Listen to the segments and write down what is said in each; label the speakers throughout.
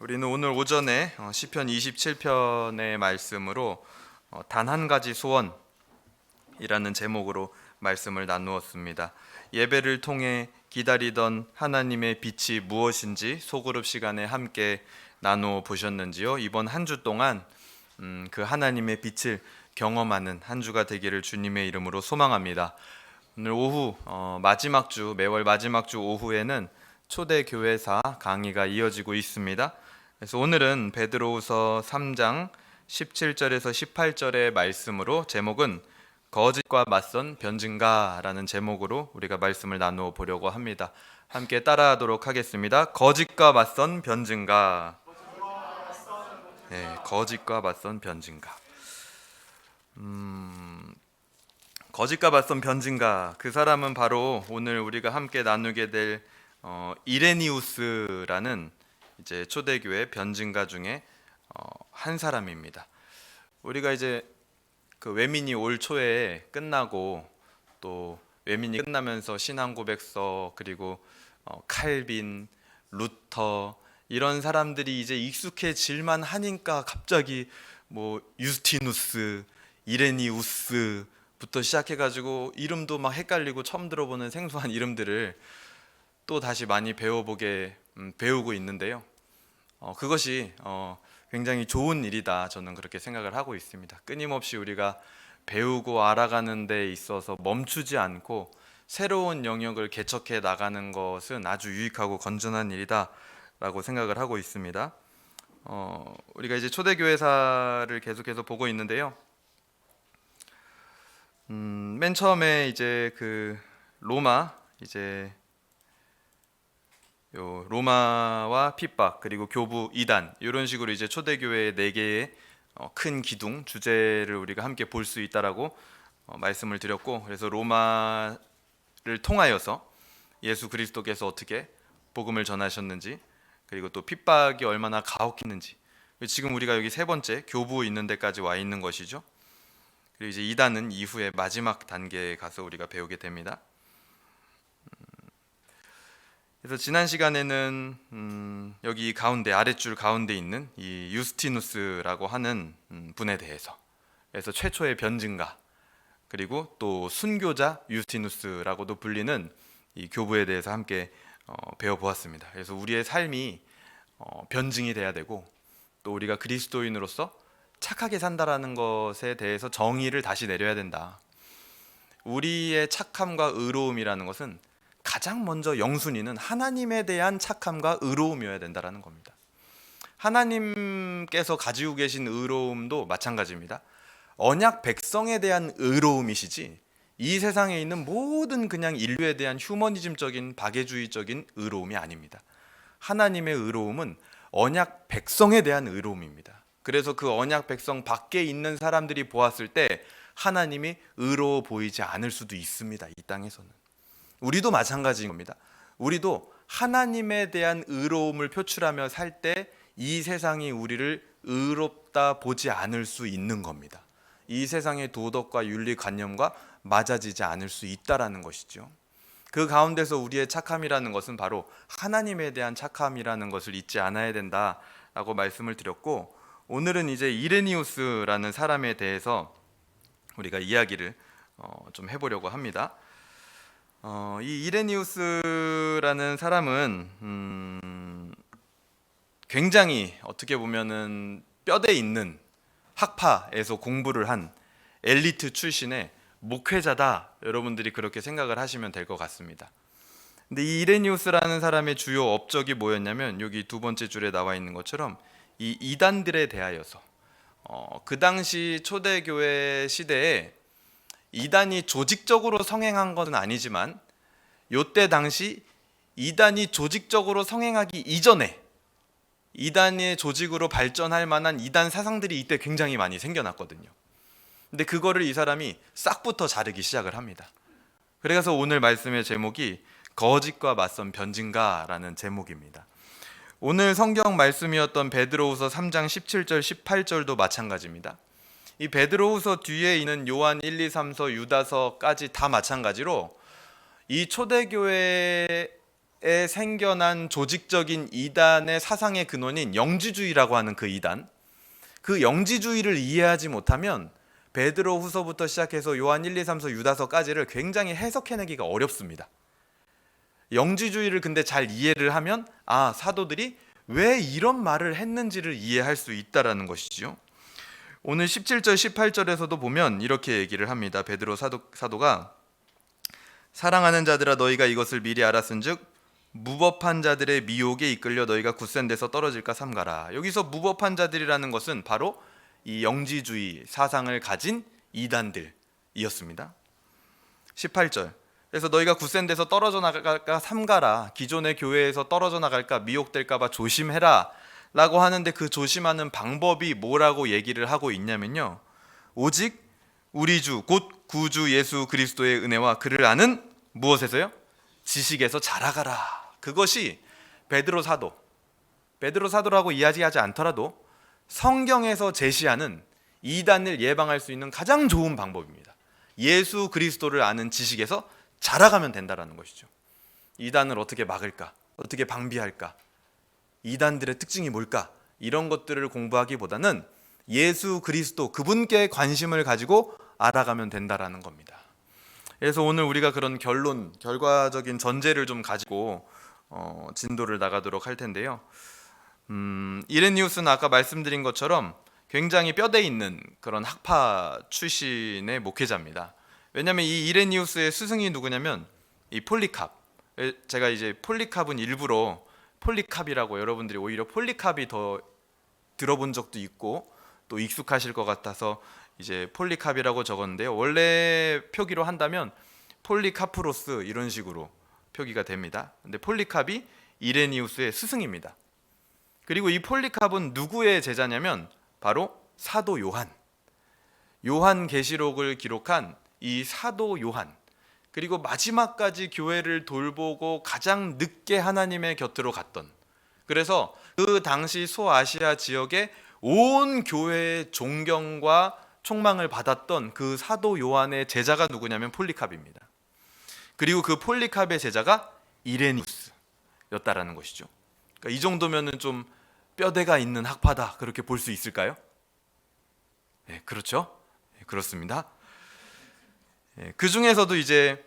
Speaker 1: 우리는 오늘 오전에 시편 27편의 말씀으로 단 한 가지 소원이라는 제목으로 말씀을 나누었습니다. 예배를 통해 기다리던 하나님의 빛이 무엇인지 소그룹 시간에 함께 나누어 보셨는지요? 이번 한 주 동안 그 하나님의 빛을 경험하는 한 주가 되기를 주님의 이름으로 소망합니다. 오늘 오후 마지막 주, 매월 마지막 주 오후에는 초대교회사 강의가 이어지고 있습니다. 그래서 오늘은 베드로후서 3장 17절에서 18절의 말씀으로 제목은 거짓과 맞선 변증가라는 제목으로 우리가 말씀을 나누어 보려고 합니다. 함께 따라하도록 하겠습니다. 거짓과 맞선 변증가. 네, 거짓과 맞선 변증가. 거짓과 맞선 변증가, 그 사람은 바로 오늘 우리가 함께 나누게 될 이레니우스라는 이제 초대교회 변증가 중에 한 사람입니다. 우리가 이제 그 외민이 올 초에 끝나고 또 외민이 끝나면서 신앙고백서 그리고 칼빈, 루터 이런 사람들이 이제 익숙해질만 하니까 갑자기 뭐 유스티누스, 이레니우스부터 시작해가지고 이름도 막 헷갈리고 처음 들어보는 생소한 이름들을 또 다시 많이 배우고 있는데요. 그것이 굉장히 좋은 일이다, 저는 그렇게 생각을 하고 있습니다. 끊임없이 우리가 배우고 알아가는 데 있어서 멈추지 않고 새로운 영역을 개척해 나가는 것은 아주 유익하고 건전한 일이다 라고 생각을 하고 있습니다. 우리가 이제 초대교회사를 계속해서 보고 있는데요. 맨 처음에 이제 그 로마와 핍박 그리고 교부 이단 이런 식으로 이제 초대교회의 네 개의 큰 기둥 주제를 우리가 함께 볼 수 있다라고 말씀을 드렸고, 그래서 로마를 통하여서 예수 그리스도께서 어떻게 복음을 전하셨는지, 그리고 또 핍박이 얼마나 가혹했는지, 지금 우리가 여기 세 번째 교부 있는 데까지 와 있는 것이죠. 그리고 이제 이단은 이후에 마지막 단계에 가서 우리가 배우게 됩니다. 그래서 지난 시간에는 여기 가운데 아랫줄 가운데 있는 이 유스티누스라고 하는 분에 대해서, 그래서 최초의 변증가 그리고 또 순교자 유스티누스라고도 불리는 이 교부에 대해서 함께 배워보았습니다. 그래서 우리의 삶이 변증이 돼야 되고 또 우리가 그리스도인으로서 착하게 산다라는 것에 대해서 정의를 다시 내려야 된다. 우리의 착함과 의로움이라는 것은 가장 먼저 영순위는 하나님에 대한 착함과 의로움이어야 된다는 겁니다. 하나님께서 가지고 계신 의로움도 마찬가지입니다. 언약 백성에 대한 의로움이시지 이 세상에 있는 모든 그냥 인류에 대한 휴머니즘적인 박애주의적인 의로움이 아닙니다. 하나님의 의로움은 언약 백성에 대한 의로움입니다. 그래서 그 언약 백성 밖에 있는 사람들이 보았을 때 하나님이 의로워 보이지 않을 수도 있습니다. 이 땅에서는. 우리도 마찬가지인 겁니다. 우리도 하나님에 대한 의로움을 표출하며 살 때 이 세상이 우리를 의롭다 보지 않을 수 있는 겁니다. 이 세상의 도덕과 윤리관념과 맞아지지 않을 수 있다라는 것이죠. 그 가운데서 우리의 착함이라는 것은 바로 하나님에 대한 착함이라는 것을 잊지 않아야 된다라고 말씀을 드렸고, 오늘은 이제 이레니우스라는 사람에 대해서 우리가 이야기를 좀 해보려고 합니다. 이 이레니우스라는 사람은 굉장히 어떻게 보면은 뼈대 있는 학파에서 공부를 한 엘리트 출신의 목회자다, 여러분들이 그렇게 생각을 하시면 될 것 같습니다. 근데 이 이레니우스라는 사람의 주요 업적이 뭐였냐면 여기 두 번째 줄에 나와 있는 것처럼 이 이단들에 대하여서 그 당시 초대교회 시대에 이단이 조직적으로 성행한 것은 아니지만 요때 당시 이단이 조직적으로 성행하기 이전에 이단의 조직으로 발전할 만한 이단 사상들이 이때 굉장히 많이 생겨났거든요. 근데 그거를 이 사람이 싹부터 자르기 시작을 합니다. 그래서 오늘 말씀의 제목이 거짓과 맞선 변증가라는 제목입니다. 오늘 성경 말씀이었던 베드로후서 3장 17절 18절도 마찬가지입니다. 이 베드로후서 뒤에 있는 요한 1, 2, 3서 유다서까지 다 마찬가지로 이 초대교회에 생겨난 조직적인 이단의 사상의 근원인 영지주의라고 하는 그 이단, 그 영지주의를 이해하지 못하면 베드로 후서부터 시작해서 요한 1, 2, 3서 유다서까지를 굉장히 해석해내기가 어렵습니다. 영지주의를 근데 잘 이해를 하면 사도들이 왜 이런 말을 했는지를 이해할 수 있다라는 것이죠. 오늘 17절 18절에서도 보면 이렇게 얘기를 합니다. 베드로 사도가 사랑하는 자들아 너희가 이것을 미리 알았은즉 무법한 자들의 미혹에 이끌려 너희가 굳센 데서 떨어질까 삼가라. 여기서 무법한 자들이라는 것은 바로 이 영지주의 사상을 가진 이단들이었습니다. 18절 그래서 너희가 굳센 데서 떨어져 나갈까 삼가라. 기존의 교회에서 떨어져 나갈까 미혹될까 봐 조심해라 라고 하는데 그 조심하는 방법이 뭐라고 얘기를 하고 있냐면요, 오직 우리 주 곧 구주 예수 그리스도의 은혜와 그를 아는 무엇에서요? 지식에서 자라가라. 그것이 베드로 사도라고 이야기하지 않더라도 성경에서 제시하는 이단을 예방할 수 있는 가장 좋은 방법입니다. 예수 그리스도를 아는 지식에서 자라가면 된다라는 것이죠. 이단을 어떻게 막을까? 어떻게 방비할까? 이단들의 특징이 뭘까? 이런 것들을 공부하기보다는 예수 그리스도 그분께 관심을 가지고 알아가면 된다라는 겁니다. 그래서 오늘 우리가 그런 결과적인 전제를 좀 가지고 진도를 나가도록 할 텐데요. 이레니우스는 아까 말씀드린 것처럼 굉장히 뼈대 있는 그런 학파 출신의 목회자입니다. 왜냐하면 이 이레니우스의 스승이 누구냐면 이 폴리캅. 제가 이제 폴리캅은 일부러 폴리캅이라고, 여러분들이 오히려 폴리캅이 더 들어본 적도 있고 또 익숙하실 것 같아서 이제 폴리캅이라고 적었는데요. 원래 표기로 한다면 폴리카프로스 이런 식으로 표기가 됩니다. 근데 폴리캅이 이레니우스의 스승입니다. 그리고 이 폴리캅은 누구의 제자냐면 바로 사도 요한계시록을 기록한 이 사도 요한, 그리고 마지막까지 교회를 돌보고 가장 늦게 하나님의 곁으로 갔던, 그래서 그 당시 소아시아 지역의 온 교회의 존경과 총망을 받았던 그 사도 요한의 제자가 누구냐면 폴리캅입니다. 그리고 그 폴리캅의 제자가 이레니우스였다라는 것이죠. 그러니까 이 정도면은 좀 뼈대가 있는 학파다, 그렇게 볼 수 있을까요? 네, 그렇죠. 네, 그렇습니다. 네, 그 중에서도 이제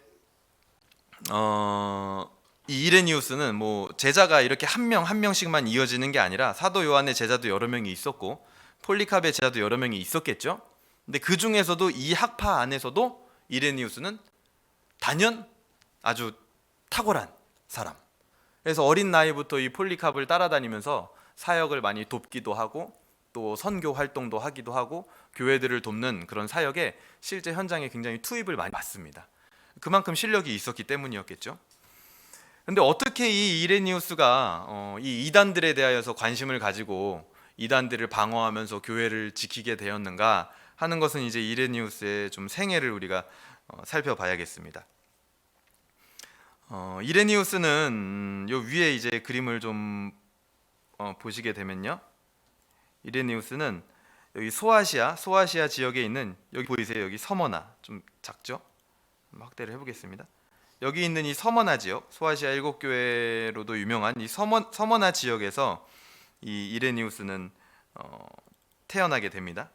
Speaker 1: 이 이레니우스는 뭐 제자가 이렇게 한 명씩만 이어지는 게 아니라 사도 요한의 제자도 여러 명이 있었고 폴리캅의 제자도 여러 명이 있었겠죠. 근데 그 중에서도 이 학파 안에서도 이레니우스는 단연 아주 탁월한 사람. 그래서 어린 나이부터 이 폴리캅을 따라다니면서 사역을 많이 돕기도 하고 또 선교 활동도 하기도 하고 교회들을 돕는 그런 사역에 실제 현장에 굉장히 투입을 많이 받습니다. 그만큼 실력이 있었기 때문이었겠죠. 근데 어떻게 이 이레니우스가 이 이단들에 대하여서 관심을 가지고 이단들을 방어하면서 교회를 지키게 되었는가 하는 것은 이제 이레니우스의 좀 생애를 우리가 살펴봐야겠습니다. 이레니우스는 요 위에 이제 그림을 좀 보시게 되면요, 이레니우스는 여기 소아시아 지역에 있는, 여기 보이세요? 여기 서머나, 좀 작죠? 확대를 해보겠습니다. 여기 있는 이 서머나 지역, 소아시아 7교회로도 유명한 이 서머나 지역에서 이 이레니우스는 태어나게 됩니다.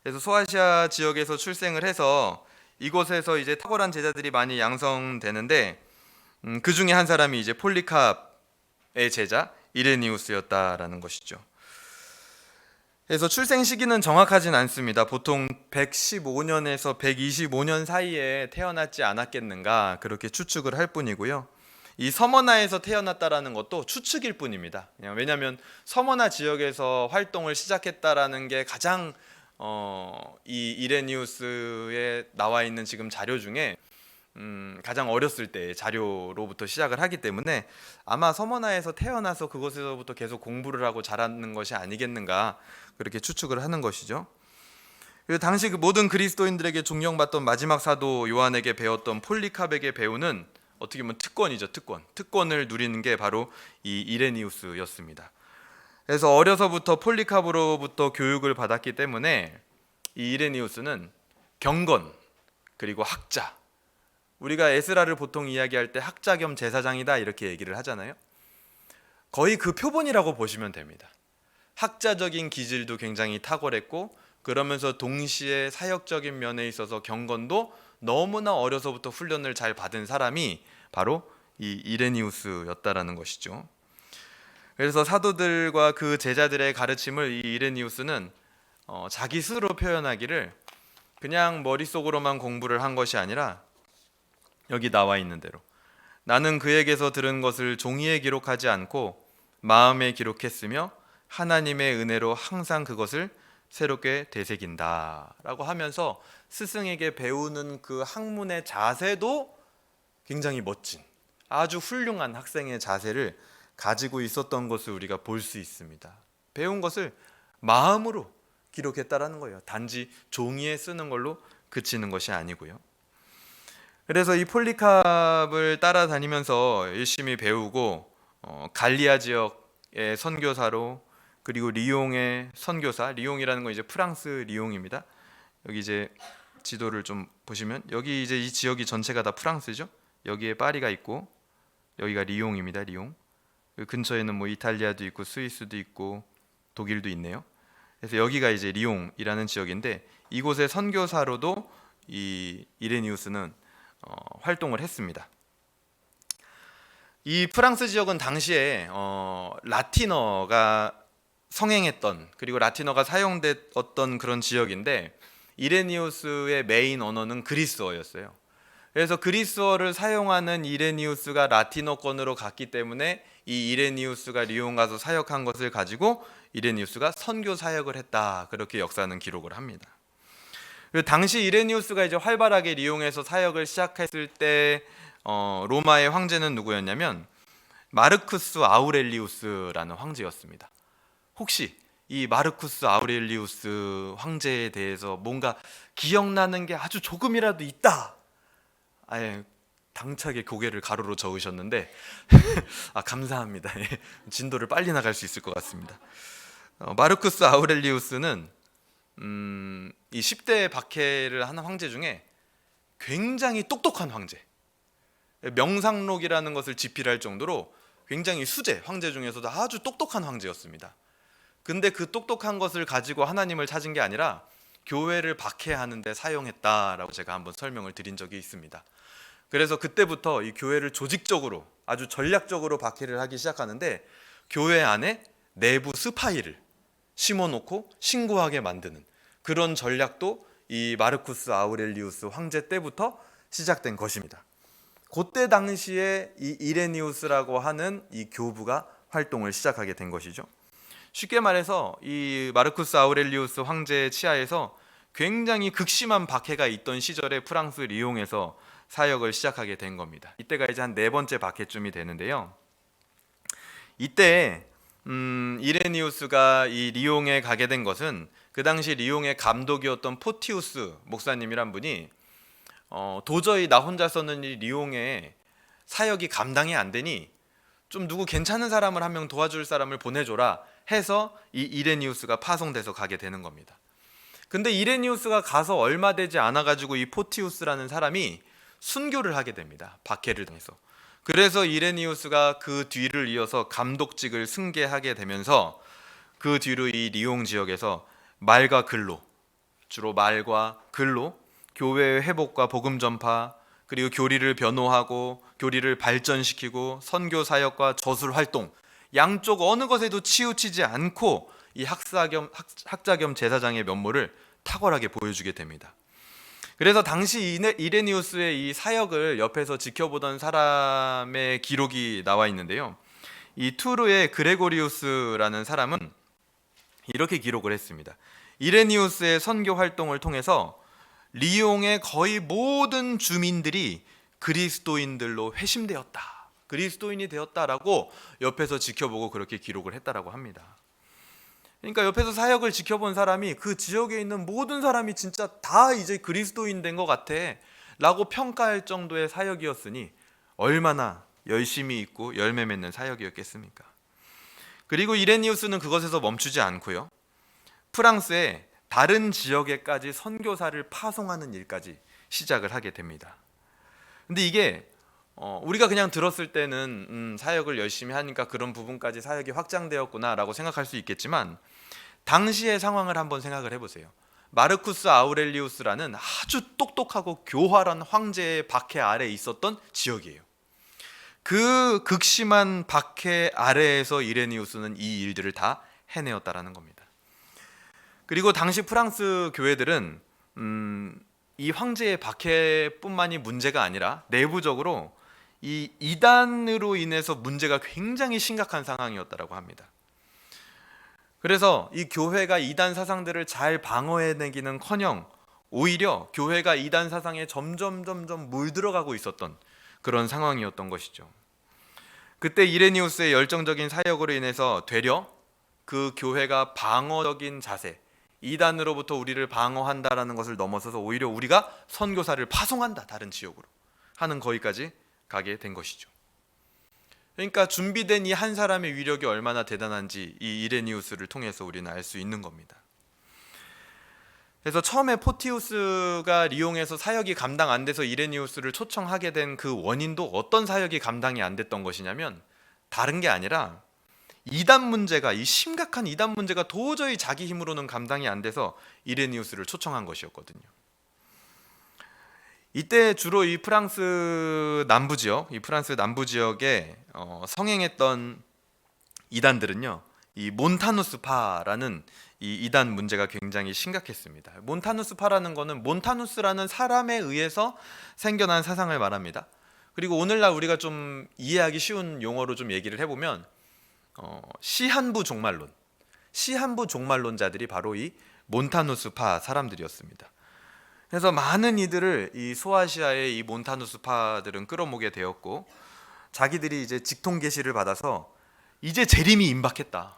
Speaker 1: 그래서 소아시아 지역에서 출생을 해서 이곳에서 이제 탁월한 제자들이 많이 양성되는데 그 중에 한 사람이 이제 폴리캅의 제자 이레니우스였다라는 것이죠. 그래서 출생 시기는 정확하진 않습니다. 보통 115년에서 125년 사이에 태어났지 않았겠는가 그렇게 추측을 할 뿐이고요. 이 서머나에서 태어났다라는 것도 추측일 뿐입니다. 왜냐하면 서머나 지역에서 활동을 시작했다라는 게 가장 이 이레니우스에 나와 있는 지금 자료 중에 가장 어렸을 때의 자료로부터 시작을 하기 때문에 아마 서머나에서 태어나서 그곳에서부터 계속 공부를 하고 자라는 것이 아니겠는가 그렇게 추측을 하는 것이죠. 그리고 당시 그 모든 그리스도인들에게 존경받던 마지막 사도 요한에게 배웠던 폴리캅에게 배우는 어떻게 보면 특권이죠. 특권을 누리는 게 바로 이 이레니우스였습니다. 그래서 어려서부터 폴리캅으로부터 교육을 받았기 때문에 이 이레니우스는 경건 그리고 학자, 우리가 에스라를 보통 이야기할 때 학자 겸 제사장이다 이렇게 얘기를 하잖아요. 거의 그 표본이라고 보시면 됩니다. 학자적인 기질도 굉장히 탁월했고 그러면서 동시에 사역적인 면에 있어서 경건도 너무나 어려서부터 훈련을 잘 받은 사람이 바로 이 이레니우스였다라는 것이죠. 그래서 사도들과 그 제자들의 가르침을 이 이레니우스는 자기 스스로 표현하기를 그냥 머릿속으로만 공부를 한 것이 아니라 여기 나와 있는 대로 나는 그에게서 들은 것을 종이에 기록하지 않고 마음에 기록했으며 하나님의 은혜로 항상 그것을 새롭게 되새긴다 라고 하면서 스승에게 배우는 그 학문의 자세도 굉장히 멋진 아주 훌륭한 학생의 자세를 가지고 있었던 것을 우리가 볼 수 있습니다. 배운 것을 마음으로 기록했다라는 거예요. 단지 종이에 쓰는 걸로 그치는 것이 아니고요. 그래서 이 폴리캅을 따라다니면서 열심히 배우고 갈리아 지역의 선교사로 그리고 리옹의 선교사, 리옹이라는 건 이제 프랑스 리옹입니다. 여기 이제 지도를 좀 보시면 여기 이제 이 지역이 전체가 다 프랑스죠. 여기에 파리가 있고 여기가 리옹입니다. 리옹. 그 근처에는 뭐 이탈리아도 있고 스위스도 있고 독일도 있네요. 그래서 여기가 이제 리옹이라는 지역인데 이곳의 선교사로도 이 이레니우스는 활동을 했습니다. 이 프랑스 지역은 당시에 라틴어가 성행했던 그리고 라틴어가 사용됐던 그런 지역인데 이레니우스의 메인 언어는 그리스어였어요. 그래서 그리스어를 사용하는 이레니우스가 라틴어권으로 갔기 때문에 이 이레니우스가 리옹 가서 사역한 것을 가지고 이레니우스가 선교 사역을 했다 그렇게 역사는 기록을 합니다. 당시 이레니우스가 이제 활발하게 리옹에서 사역을 시작했을 때 로마의 황제는 누구였냐면 마르쿠스 아우렐리우스라는 황제였습니다. 혹시 이 마르쿠스 아우렐리우스 황제에 대해서 뭔가 기억나는 게 아주 조금이라도 있다. 아예 당차게 고개를 가로로 저으셨는데 감사합니다. 진도를 빨리 나갈 수 있을 것 같습니다. 마르쿠스 아우렐리우스는 이 10대 박해를 하는 황제 중에 굉장히 똑똑한 황제, 명상록이라는 것을 집필할 정도로 굉장히 수제 황제 중에서도 아주 똑똑한 황제였습니다. 근데 그 똑똑한 것을 가지고 하나님을 찾은 게 아니라 교회를 박해하는 데 사용했다라고 제가 한번 설명을 드린 적이 있습니다. 그래서 그때부터 이 교회를 조직적으로 아주 전략적으로 박해를 하기 시작하는데 교회 안에 내부 스파이를 심어놓고 신고하게 만드는 그런 전략도 이 마르쿠스 아우렐리우스 황제 때부터 시작된 것입니다. 그때 당시에 이 이레니우스라고 하는 이 교부가 활동을 시작하게 된 것이죠. 쉽게 말해서 이 마르쿠스 아우렐리우스 황제의 치하에서 굉장히 극심한 박해가 있던 시절에 프랑스 리옹에서 사역을 시작하게 된 겁니다. 이때가 이제 한 4번째 박해쯤이 되는데요. 이때 이레니우스가 이 리옹에 가게 된 것은 그 당시 리옹의 감독이었던 포티우스 목사님이란 분이 도저히 나 혼자서는 이 리옹에 사역이 감당이 안 되니 좀 누구 괜찮은 사람을 한 명 도와줄 사람을 보내줘라 해서 이 이레니우스가 파송돼서 가게 되는 겁니다. 근데 이레니우스가 가서 얼마 되지 않아 가지고 이 포티우스라는 사람이 순교를 하게 됩니다. 박해를 당해서. 그래서 이레니우스가 그 뒤를 이어서 감독직을 승계하게 되면서 그 뒤로 이 리옹 지역에서 말과 글로, 주로 말과 글로 교회의 회복과 복음 전파, 그리고 교리를 변호하고 교리를 발전시키고 선교 사역과 저술 활동, 양쪽 어느 것에도 치우치지 않고 이 학자 겸 제사장의 면모를 탁월하게 보여주게 됩니다. 그래서 당시 이레니우스의 이 사역을 옆에서 지켜보던 사람의 기록이 나와 있는데요. 이 투르의 그레고리우스라는 사람은 이렇게 기록을 했습니다. 이레니우스의 선교 활동을 통해서 리옹의 거의 모든 주민들이 그리스도인들로 회심되었다. 그리스도인이 되었다라고 옆에서 지켜보고 그렇게 기록을 했다라고 합니다. 그러니까 옆에서 사역을 지켜본 사람이 그 지역에 있는 모든 사람이 진짜 다 이제 그리스도인 된 것 같아 라고 평가할 정도의 사역이었으니 얼마나 열심히 있고 열매 맺는 사역이었겠습니까? 그리고 이레니우스는 그것에서 멈추지 않고요, 프랑스의 다른 지역에까지 선교사를 파송하는 일까지 시작을 하게 됩니다. 근데 이게 우리가 그냥 들었을 때는 사역을 열심히 하니까 그런 부분까지 사역이 확장되었구나라고 생각할 수 있겠지만 당시의 상황을 한번 생각을 해보세요. 마르쿠스 아우렐리우스라는 아주 똑똑하고 교활한 황제의 박해 아래에 있었던 지역이에요. 그 극심한 박해 아래에서 이레니우스는 이 일들을 다 해내었다라는 겁니다. 그리고 당시 프랑스 교회들은 이 황제의 박해뿐만이 문제가 아니라 내부적으로 이 이단으로 인해서 문제가 굉장히 심각한 상황이었다라고 합니다. 그래서 이 교회가 이단 사상들을 잘 방어해내기는커녕 오히려 교회가 이단 사상에 점점 물들어가고 있었던 그런 상황이었던 것이죠. 그때 이레니우스의 열정적인 사역으로 인해서 되려 그 교회가 방어적인 자세, 이단으로부터 우리를 방어한다라는 것을 넘어서서 오히려 우리가 선교사를 파송한다, 다른 지역으로 하는 거기까지 가게 된 것이죠. 그러니까 준비된 이 한 사람의 위력이 얼마나 대단한지 이 이레니우스를 통해서 우리는 알 수 있는 겁니다. 그래서 처음에 포티우스가 리옹에서 사역이 감당 안 돼서 이레니우스를 초청하게 된 그 원인도 어떤 사역이 감당이 안 됐던 것이냐면 다른 게 아니라 이단 문제가, 이 심각한 이단 문제가 도저히 자기 힘으로는 감당이 안 돼서 이레니우스를 초청한 것이었거든요. 이때 주로 이 프랑스 남부 지역에 성행했던 이단들은요, 이 몬타누스파라는 이 이단 문제가 굉장히 심각했습니다. 몬타누스파라는 것은 몬타누스라는 사람에 의해서 생겨난 사상을 말합니다. 그리고 오늘날 우리가 좀 이해하기 쉬운 용어로 좀 얘기를 해보면 시한부 종말론자들이 바로 이 몬타누스파 사람들이었습니다. 그래서 많은 이들을 이 소아시아의 이 몬타누스파들은 끌어모게 되었고, 자기들이 이제 직통 계시를 받아서 이제 재림이 임박했다,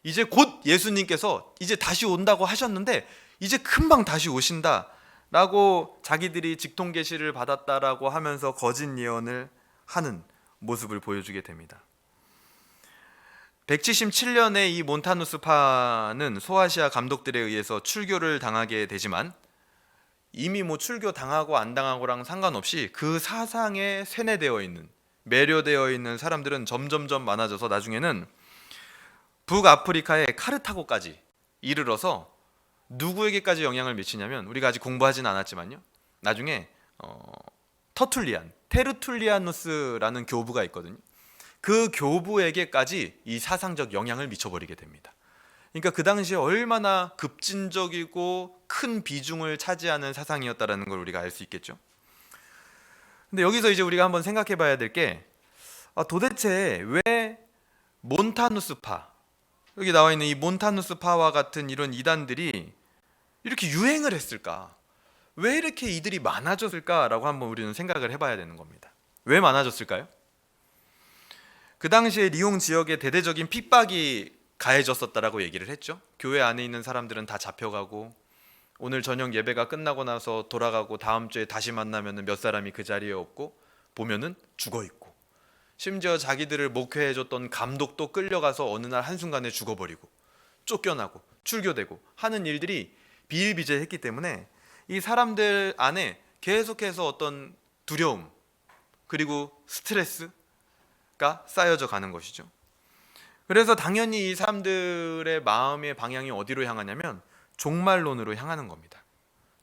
Speaker 1: 이제 곧 예수님께서 이제 다시 온다고 하셨는데 이제 금방 다시 오신다 라고 자기들이 직통 계시를 받았다라고 하면서 거짓 예언을 하는 모습을 보여주게 됩니다. 177년에 이 몬타누스파는 소아시아 감독들에 의해서 출교를 당하게 되지만 이미 출교 당하고 안 당하고랑 상관없이 그 사상에 세뇌되어 있는, 매료되어 있는 사람들은 점점점 많아져서 나중에는 북아프리카의 카르타고까지 이르러서 누구에게까지 영향을 미치냐면, 우리가 아직 공부하진 않았지만요, 나중에 테르툴리아누스라는 교부가 있거든요. 그 교부에게까지 이 사상적 영향을 미쳐버리게 됩니다. 그러니까 그 당시에 얼마나 급진적이고 큰 비중을 차지하는 사상이었다라는 걸 우리가 알 수 있겠죠. 근데 여기서 이제 우리가 한번 생각해 봐야 될 게, 도대체 왜 몬타누스파, 여기 나와 있는 이 몬타누스파와 같은 이런 이단들이 이렇게 유행을 했을까? 왜 이렇게 이들이 많아졌을까라고 한번 우리는 생각을 해봐야 되는 겁니다. 왜 많아졌을까요? 그 당시에 리옹 지역에 대대적인 핍박이 가해졌었다라고 얘기를 했죠. 교회 안에 있는 사람들은 다 잡혀가고, 오늘 저녁 예배가 끝나고 나서 돌아가고 다음 주에 다시 만나면 몇 사람이 그 자리에 없고, 보면은 죽어있고, 심지어 자기들을 목회해줬던 감독도 끌려가서 어느 날 한순간에 죽어버리고 쫓겨나고 출교되고 하는 일들이 비일비재했기 때문에 이 사람들 안에 계속해서 어떤 두려움 그리고 스트레스가 쌓여져 가는 것이죠. 그래서 당연히 이 사람들의 마음의 방향이 어디로 향하냐면 종말론으로 향하는 겁니다.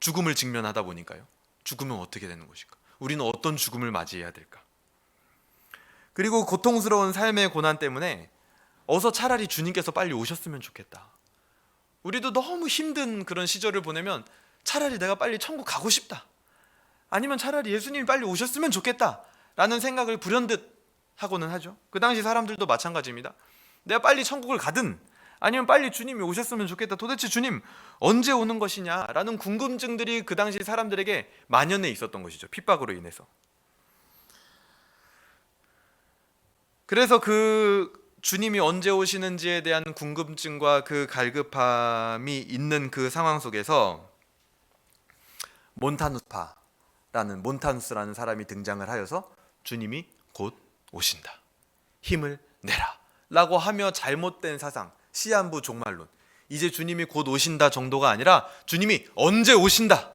Speaker 1: 죽음을 직면하다 보니까요. 죽으면 어떻게 되는 것일까? 우리는 어떤 죽음을 맞이해야 될까? 그리고 고통스러운 삶의 고난 때문에 어서 차라리 주님께서 빨리 오셨으면 좋겠다. 우리도 너무 힘든 그런 시절을 보내면 차라리 내가 빨리 천국 가고 싶다, 아니면 차라리 예수님이 빨리 오셨으면 좋겠다 라는 생각을 불현듯 하고는 하죠. 그 당시 사람들도 마찬가지입니다. 내가 빨리 천국을 가든 아니면 빨리 주님이 오셨으면 좋겠다, 도대체 주님 언제 오는 것이냐 라는 궁금증들이 그 당시 사람들에게 만연해 있었던 것이죠. 핍박으로 인해서. 그래서 그 주님이 언제 오시는지에 대한 궁금증과 그 갈급함이 있는 그 상황 속에서 몬타누스라는 사람이 등장을 하여서 주님이 곧 오신다, 힘을 내라 라고 하며 잘못된 사상, 시한부 종말론, 이제 주님이 곧 오신다 정도가 아니라 주님이 언제 오신다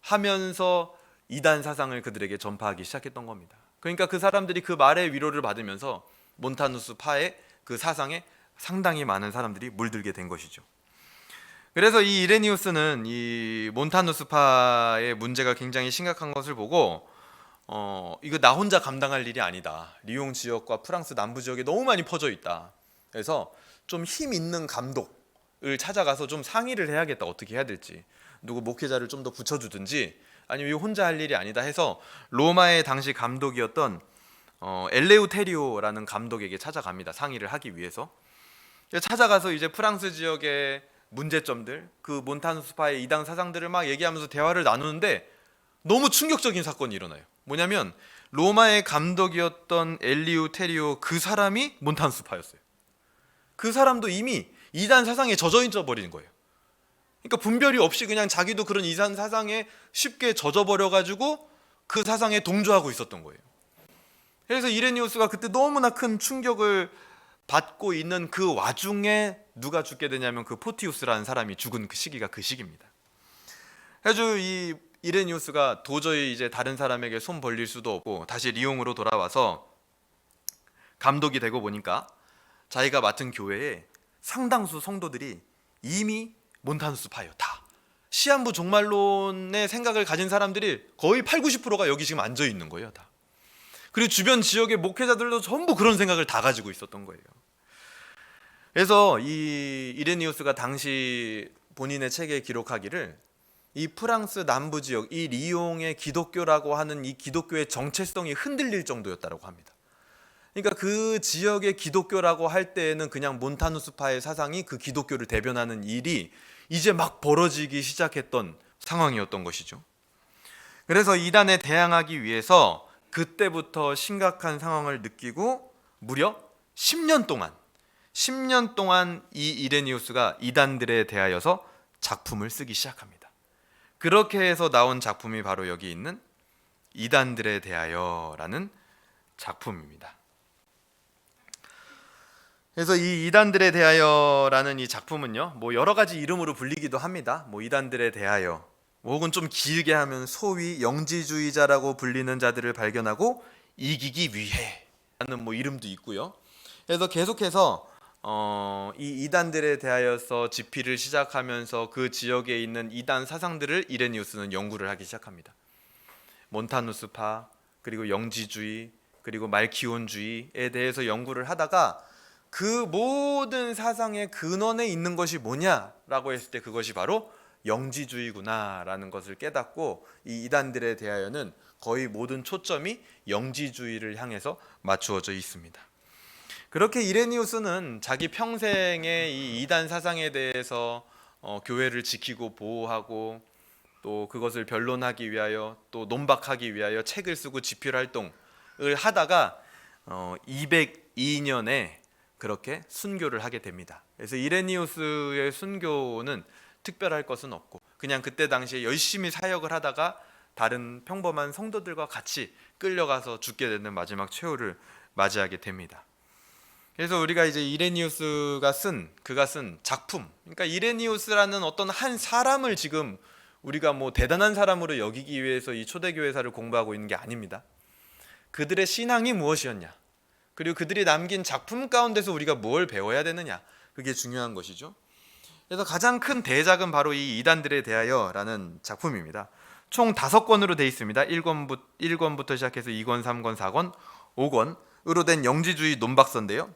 Speaker 1: 하면서 이단 사상을 그들에게 전파하기 시작했던 겁니다. 그러니까 그 사람들이 그 말의 위로를 받으면서 몬타누스 파의 그 사상에 상당히 많은 사람들이 물들게 된 것이죠. 그래서 이 이레니우스는 이 몬타누스 파의 문제가 굉장히 심각한 것을 보고 이거 나 혼자 감당할 일이 아니다. 리옹 지역과 프랑스 남부 지역에 너무 많이 퍼져 있다. 그래서 좀 힘 있는 감독을 찾아가서 좀 상의를 해야겠다. 어떻게 해야 될지. 누구 목회자를 좀 더 붙여주든지 아니면 이거 혼자 할 일이 아니다 해서 로마의 당시 감독이었던 엘레우테리오라는 감독에게 찾아갑니다. 상의를 하기 위해서. 찾아가서 이제 프랑스 지역의 문제점들, 그 몬타누스파의 이단 사상들을 막 얘기하면서 대화를 나누는데 너무 충격적인 사건이 일어나요. 뭐냐면 로마의 감독이었던 엘리우테리오 그 사람이 몬타누스파였어요. 그 사람도 이미 이단 사상에 젖어 있어 버린 거예요. 그러니까 분별이 없이 그냥 자기도 그런 이단 사상에 쉽게 젖어 버려 가지고 그 사상에 동조하고 있었던 거예요. 그래서 이레니우스가 그때 너무나 큰 충격을 받고 있는 그 와중에 누가 죽게 되냐면 그 포티우스라는 사람이 죽은 그 시기가 그 시기입니다. 그래서 이 이레니우스가 도저히 이제 다른 사람에게 손 벌릴 수도 없고 다시 리옹으로 돌아와서 감독이 되고 보니까 자기가 맡은 교회에 상당수 성도들이 이미 몬타누스파예요. 다 시한부 종말론의 생각을 가진 사람들이 거의 80~90%가 여기 지금 앉아 있는 거예요. 다. 그리고 주변 지역의 목회자들도 전부 그런 생각을 다 가지고 있었던 거예요. 그래서 이 이레니우스가 당시 본인의 책에 기록하기를 이 프랑스 남부 지역, 이 리옹의 기독교라고 하는 이 기독교의 정체성이 흔들릴 정도였다고 합니다. 그러니까 그 지역의 기독교라고 할 때에는 그냥 몬타누스파의 사상이 그 기독교를 대변하는 일이 이제 막 벌어지기 시작했던 상황이었던 것이죠. 그래서 이단에 대항하기 위해서 그때부터 심각한 상황을 느끼고 무려 10년 동안 이 이레니우스가 이단들에 대하여서 작품을 쓰기 시작합니다. 그렇게 해서 나온 작품이 바로 여기 있는 이단들에 대하여라는 작품입니다. 그래서 이 이단들에 대하여라는 이 작품은요, 뭐 여러 가지 이름으로 불리기도 합니다. 뭐 이단들에 대하여, 혹은 좀 길게 하면 소위 영지주의자라고 불리는 자들을 발견하고 이기기 위해라는 뭐 이름도 있고요. 그래서 계속해서 이 이단들에 대하여서 집필을 시작하면서 그 지역에 있는 이단 사상들을 이레니우스는 연구를 하기 시작합니다. 몬타누스파, 그리고 영지주의, 그리고 말키온주의에 대해서 연구를 하다가 그 모든 사상의 근원에 있는 것이 뭐냐라고 했을 때 그것이 바로 영지주의구나라는 것을 깨닫고 이 이단들에 대하여는 거의 모든 초점이 영지주의를 향해서 맞추어져 있습니다. 그렇게 이레니우스는 자기 평생의 이 이단 사상에 대해서 교회를 지키고 보호하고 또 그것을 변론하기 위하여 또 논박하기 위하여 책을 쓰고 집필 활동을 하다가 202년에 그렇게 순교를 하게 됩니다. 그래서 이레니우스의 순교는 특별할 것은 없고 그냥 그때 당시에 열심히 사역을 하다가 다른 평범한 성도들과 같이 끌려가서 죽게 되는 마지막 최후를 맞이하게 됩니다. 그래서 우리가 이제 이레니우스가 쓴 작품, 그러니까 이레니우스라는 어떤 한 사람을 지금 우리가 뭐 대단한 사람으로 여기기 위해서 이 초대교회사를 공부하고 있는 게 아닙니다. 그들의 신앙이 무엇이었냐, 그리고 그들이 남긴 작품 가운데서 우리가 뭘 배워야 되느냐, 그게 중요한 것이죠. 그래서 가장 큰 대작은 바로 이 이단들에 대하여라는 작품입니다. 총 5권으로 되어 있습니다. 1권부터 시작해서 2권, 3권, 4권, 5권으로 된 영지주의 논박서인데요.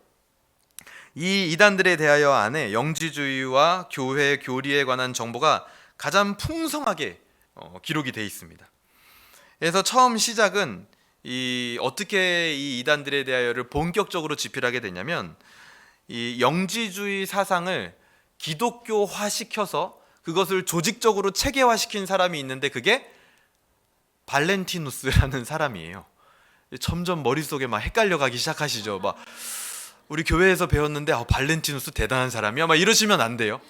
Speaker 1: 이 이단들에 대하여 안에 영지주의와 교회 교리에 관한 정보가 가장 풍성하게 기록이 되어 있습니다. 그래서 처음 시작은 어떻게 이 이단들에 대하여를 본격적으로 집필하게 되냐면 이 영지주의 사상을 기독교화시켜서 그것을 조직적으로 체계화시킨 사람이 있는데 그게 발렌티누스라는 사람이에요. 점점 머릿속에 막 헷갈려가기 시작하시죠. 막 우리 교회에서 배웠는데 발렌티누스 대단한 사람이야 막 이러시면 안 돼요.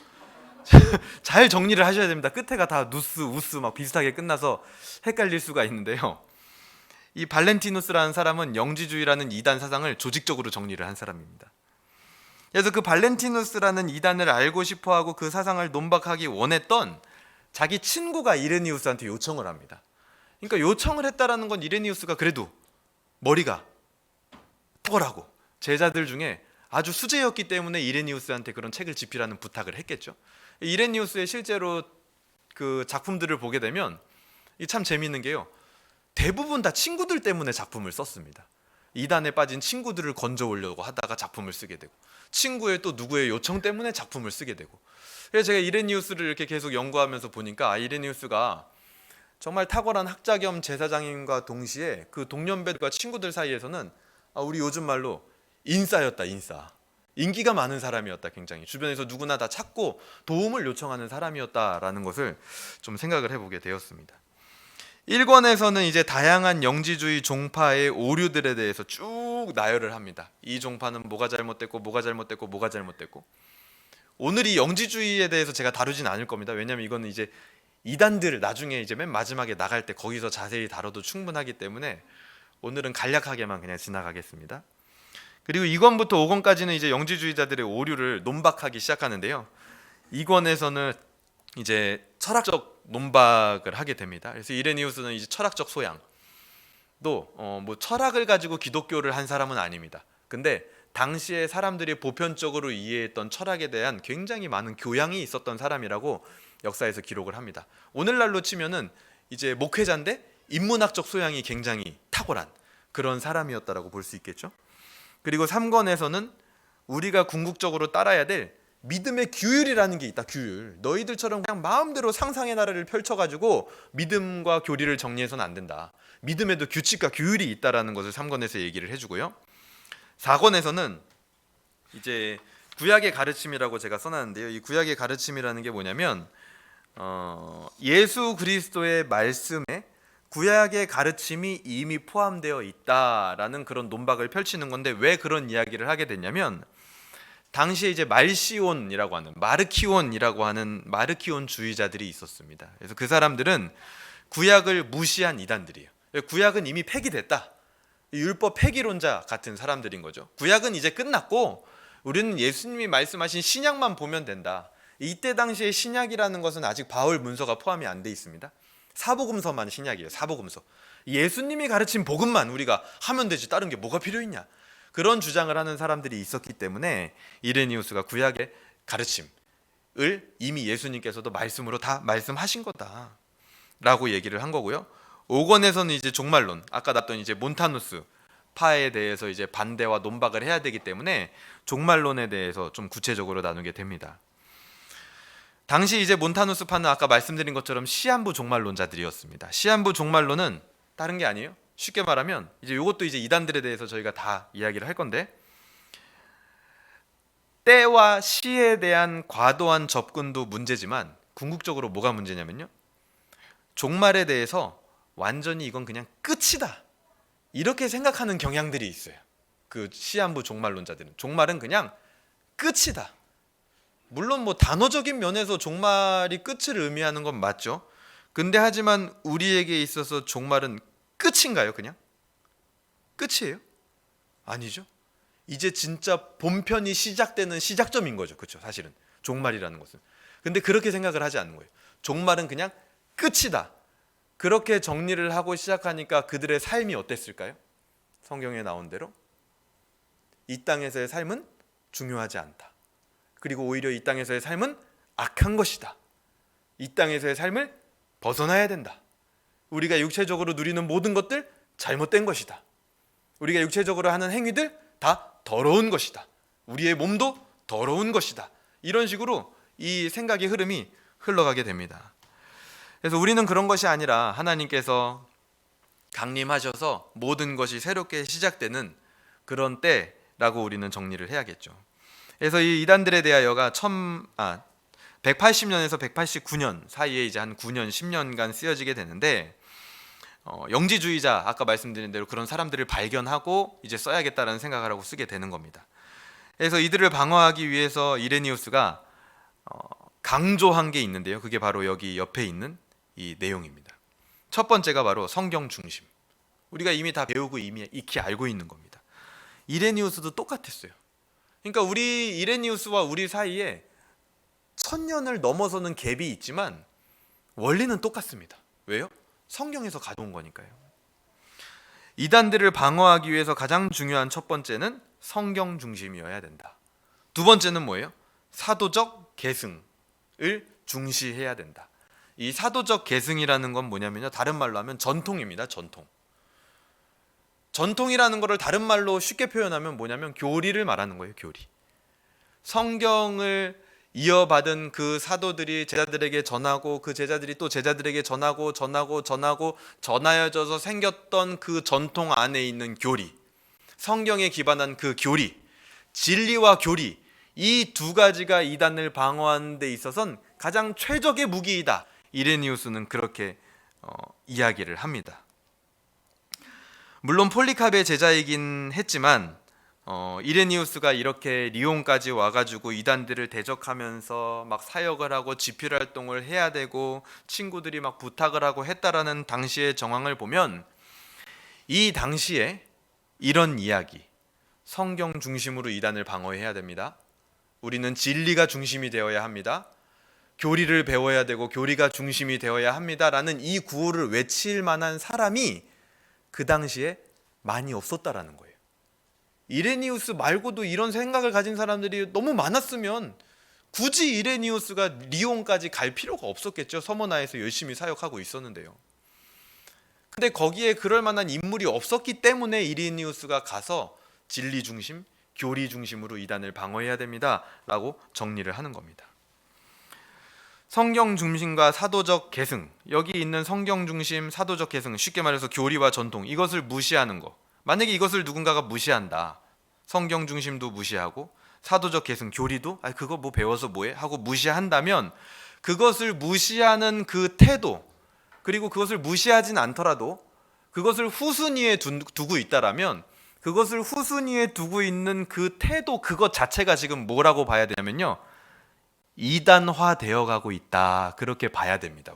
Speaker 1: 잘 정리를 하셔야 됩니다. 끝에가 다 누스, 우스 막 비슷하게 끝나서 헷갈릴 수가 있는데요. 이 발렌티누스라는 사람은 영지주의라는 이단 사상을 조직적으로 정리를 한 사람입니다. 그래서 그 발렌티누스라는 이단을 알고 싶어하고 그 사상을 논박하기 원했던 자기 친구가 이레니우스한테 요청을 합니다. 그러니까 요청을 했다라는 건 이레니우스가 그래도 머리가 탁월하고 제자들 중에 아주 수재였기 때문에 이레니우스한테 그런 책을 집필하는 부탁을 했겠죠. 이레니우스의 실제로 그 작품들을 보게 되면 참 재미있는 게요, 대부분 다 친구들 때문에 작품을 썼습니다. 이단에 빠진 친구들을 건져오려고 하다가 작품을 쓰게 되고, 친구의 또 누구의 요청 때문에 작품을 쓰게 되고. 그래서 제가 이레니우스를 이렇게 계속 연구하면서 보니까 이레니우스가 정말 탁월한 학자 겸 제사장님과 동시에 그 동년배들과 친구들 사이에서는 우리 요즘 말로 인싸였다. 인싸. 인기가 많은 사람이었다. 굉장히 주변에서 누구나 다 찾고 도움을 요청하는 사람이었다라는 것을 좀 생각을 해보게 되었습니다. 1권에서는 이제 다양한 영지주의 종파의 오류들에 대해서 쭉 나열을 합니다. 이 종파는 뭐가 잘못됐고 뭐가 잘못됐고 뭐가 잘못됐고. 오늘 이 영지주의에 대해서 제가 다루진 않을 겁니다. 왜냐하면 이거는 이제 이단들 나중에 이제 맨 마지막에 나갈 때 거기서 자세히 다뤄도 충분하기 때문에 오늘은 간략하게만 그냥 지나가겠습니다. 그리고 2권부터 5권까지는 이제 영지주의자들의 오류를 논박하기 시작하는데요. 2권에서는 이제 철학적 논박을 하게 됩니다. 그래서 이레니우스는 이제 철학적 소양, 또 뭐 철학을 가지고 기독교를 한 사람은 아닙니다. 근데 당시에 사람들이 보편적으로 이해했던 철학에 대한 굉장히 많은 교양이 있었던 사람이라고 역사에서 기록을 합니다. 오늘날로 치면은 이제 목회자인데 인문학적 소양이 굉장히 탁월한 그런 사람이었다라고 볼 수 있겠죠. 그리고 3권에서는 우리가 궁극적으로 따라야 될 믿음의 규율이라는 게 있다. 규율. 너희들처럼 그냥 마음대로 상상의 나라를 펼쳐가지고 믿음과 교리를 정리해서는 안 된다. 믿음에도 규칙과 규율이 있다라는 것을 3권에서 얘기를 해주고요. 4권에서는 이제 구약의 가르침이라고 제가 써놨는데요. 이 구약의 가르침이라는 게 뭐냐면 예수 그리스도의 말씀에 구약의 가르침이 이미 포함되어 있다라는 그런 논박을 펼치는 건데, 왜 그런 이야기를 하게 됐냐면 당시에 이제 말시온이라고 하는 마르키온이라고 하는 마르키온주의자들이 있었습니다. 그래서 그 사람들은 구약을 무시한 이단들이에요. 구약은 이미 폐기됐다. 율법 폐기론자 같은 사람들인 거죠. 구약은 이제 끝났고 우리는 예수님이 말씀하신 신약만 보면 된다. 이때 당시에 신약이라는 것은 아직 바울 문서가 포함이 안 돼 있습니다. 사복음서만 신약이에요. 사복음서. 예수님이 가르친 복음만 우리가 하면 되지 다른 게 뭐가 필요 있냐. 그런 주장을 하는 사람들이 있었기 때문에 이레니우스가 구약의 가르침을 이미 예수님께서도 말씀으로 다 말씀하신 거다라고 얘기를 한 거고요. 5권에서는 이제 종말론, 아까 나왔던 이제 몬타누스 파에 대해서 이제 반대와 논박을 해야 되기 때문에 종말론에 대해서 좀 구체적으로 나누게 됩니다. 당시 이제 몬타누스 파는 아까 말씀드린 것처럼 시한부 종말론자들이었습니다. 시한부 종말론은 다른 게 아니에요. 쉽게 말하면 이제 이것도 이제 이단들에 대해서 저희가 다 이야기를 할 건데, 때와 시에 대한 과도한 접근도 문제지만 궁극적으로 뭐가 문제냐면요, 종말에 대해서 완전히 이건 그냥 끝이다 이렇게 생각하는 경향들이 있어요. 그 시한부 종말론자들은 종말은 그냥 끝이다. 물론 뭐 단어적인 면에서 종말이 끝을 의미하는 건 맞죠. 근데 하지만 우리에게 있어서 종말은 끝인가요? 그냥 끝이에요? 아니죠. 이제 진짜 본편이 시작되는 시작점인 거죠. 그렇죠? 사실은 종말이라는 것은. 근데 그렇게 생각을 하지 않는 거예요. 종말은 그냥 끝이다. 그렇게 정리를 하고 시작하니까 그들의 삶이 어땠을까요? 성경에 나온 대로 이 땅에서의 삶은 중요하지 않다. 그리고 오히려 이 땅에서의 삶은 악한 것이다. 이 땅에서의 삶을 벗어나야 된다. 우리가 육체적으로 누리는 모든 것들 잘못된 것이다. 우리가 육체적으로 하는 행위들 다 더러운 것이다. 우리의 몸도 더러운 것이다. 이런 식으로 이 생각의 흐름이 흘러가게 됩니다. 그래서 우리는 그런 것이 아니라 하나님께서 강림하셔서 모든 것이 새롭게 시작되는 그런 때라고 우리는 정리를 해야겠죠. 그래서 이 이단들에 대하여가 180년에서 189년 사이에 이제 한 9년, 10년간 쓰여지게 되는데, 영지주의자 아까 말씀드린 대로 그런 사람들을 발견하고 이제 써야겠다라는 생각을 하고 쓰게 되는 겁니다. 그래서 이들을 방어하기 위해서 이레니우스가 강조한 게 있는데요. 그게 바로 여기 옆에 있는 이 내용입니다. 첫 번째가 바로 성경 중심. 우리가 이미 다 배우고 이미 익히 알고 있는 겁니다. 이레니우스도 똑같았어요. 그러니까 우리 이레니우스와 우리 사이에 1000년을 넘어서는 갭이 있지만 원리는 똑같습니다. 왜요? 성경에서 가져온 거니까요. 이단들을 방어하기 위해서 가장 중요한 첫 번째는 성경 중심이어야 된다. 두 번째는 뭐예요? 사도적 계승을 중시해야 된다. 이 사도적 계승이라는 건 뭐냐면요, 다른 말로 하면 전통입니다. 전통이라는 것을 다른 말로 쉽게 표현하면 뭐냐면 교리를 말하는 거예요. 교리. 성경을 이어받은 그 사도들이 제자들에게 전하고 그 제자들이 또 제자들에게 전하여져서 생겼던 그 전통 안에 있는 교리, 성경에 기반한 그 교리, 진리와 교리, 이 두 가지가 이단을 방어하는 데 있어서는 가장 최적의 무기이다. 이레니우스는 그렇게 이야기를 합니다. 물론 폴리카베의 제자이긴 했지만 이레니우스가 이렇게 리온까지 와가지고 이단들을 대적하면서 막 사역을 하고 집필 활동을 해야 되고 친구들이 막 부탁을 하고 했다라는 당시의 정황을 보면 이 당시에 이런 이야기, 성경 중심으로 이단을 방어해야 됩니다. 우리는 진리가 중심이 되어야 합니다. 교리를 배워야 되고 교리가 중심이 되어야 합니다라는 이 구호를 외칠 만한 사람이 그 당시에 많이 없었다라는 거예요. 이레니우스 말고도 이런 생각을 가진 사람들이 너무 많았으면 굳이 이레니우스가 리온까지 갈 필요가 없었겠죠. 서머나에서 열심히 사역하고 있었는데요. 근데 거기에 그럴 만한 인물이 없었기 때문에 이레니우스가 가서 진리 중심, 교리 중심으로 이단을 방어해야 됩니다 라고 정리를 하는 겁니다. 성경 중심과 사도적 계승, 여기 있는 성경 중심, 사도적 계승, 쉽게 말해서 교리와 전통, 이것을 무시하는 거. 만약에 이것을 누군가가 무시한다, 성경 중심도 무시하고 사도적 계승, 교리도 그거 뭐 배워서 뭐해? 하고 무시한다면 그것을 무시하는 그 태도, 그리고 그것을 무시하진 않더라도 그것을 후순위에 두고 있다라면 그것을 후순위에 두고 있는 그 태도, 그것 자체가 지금 뭐라고 봐야 되냐면요, 이단화 되어 가고 있다, 그렇게 봐야 됩니다.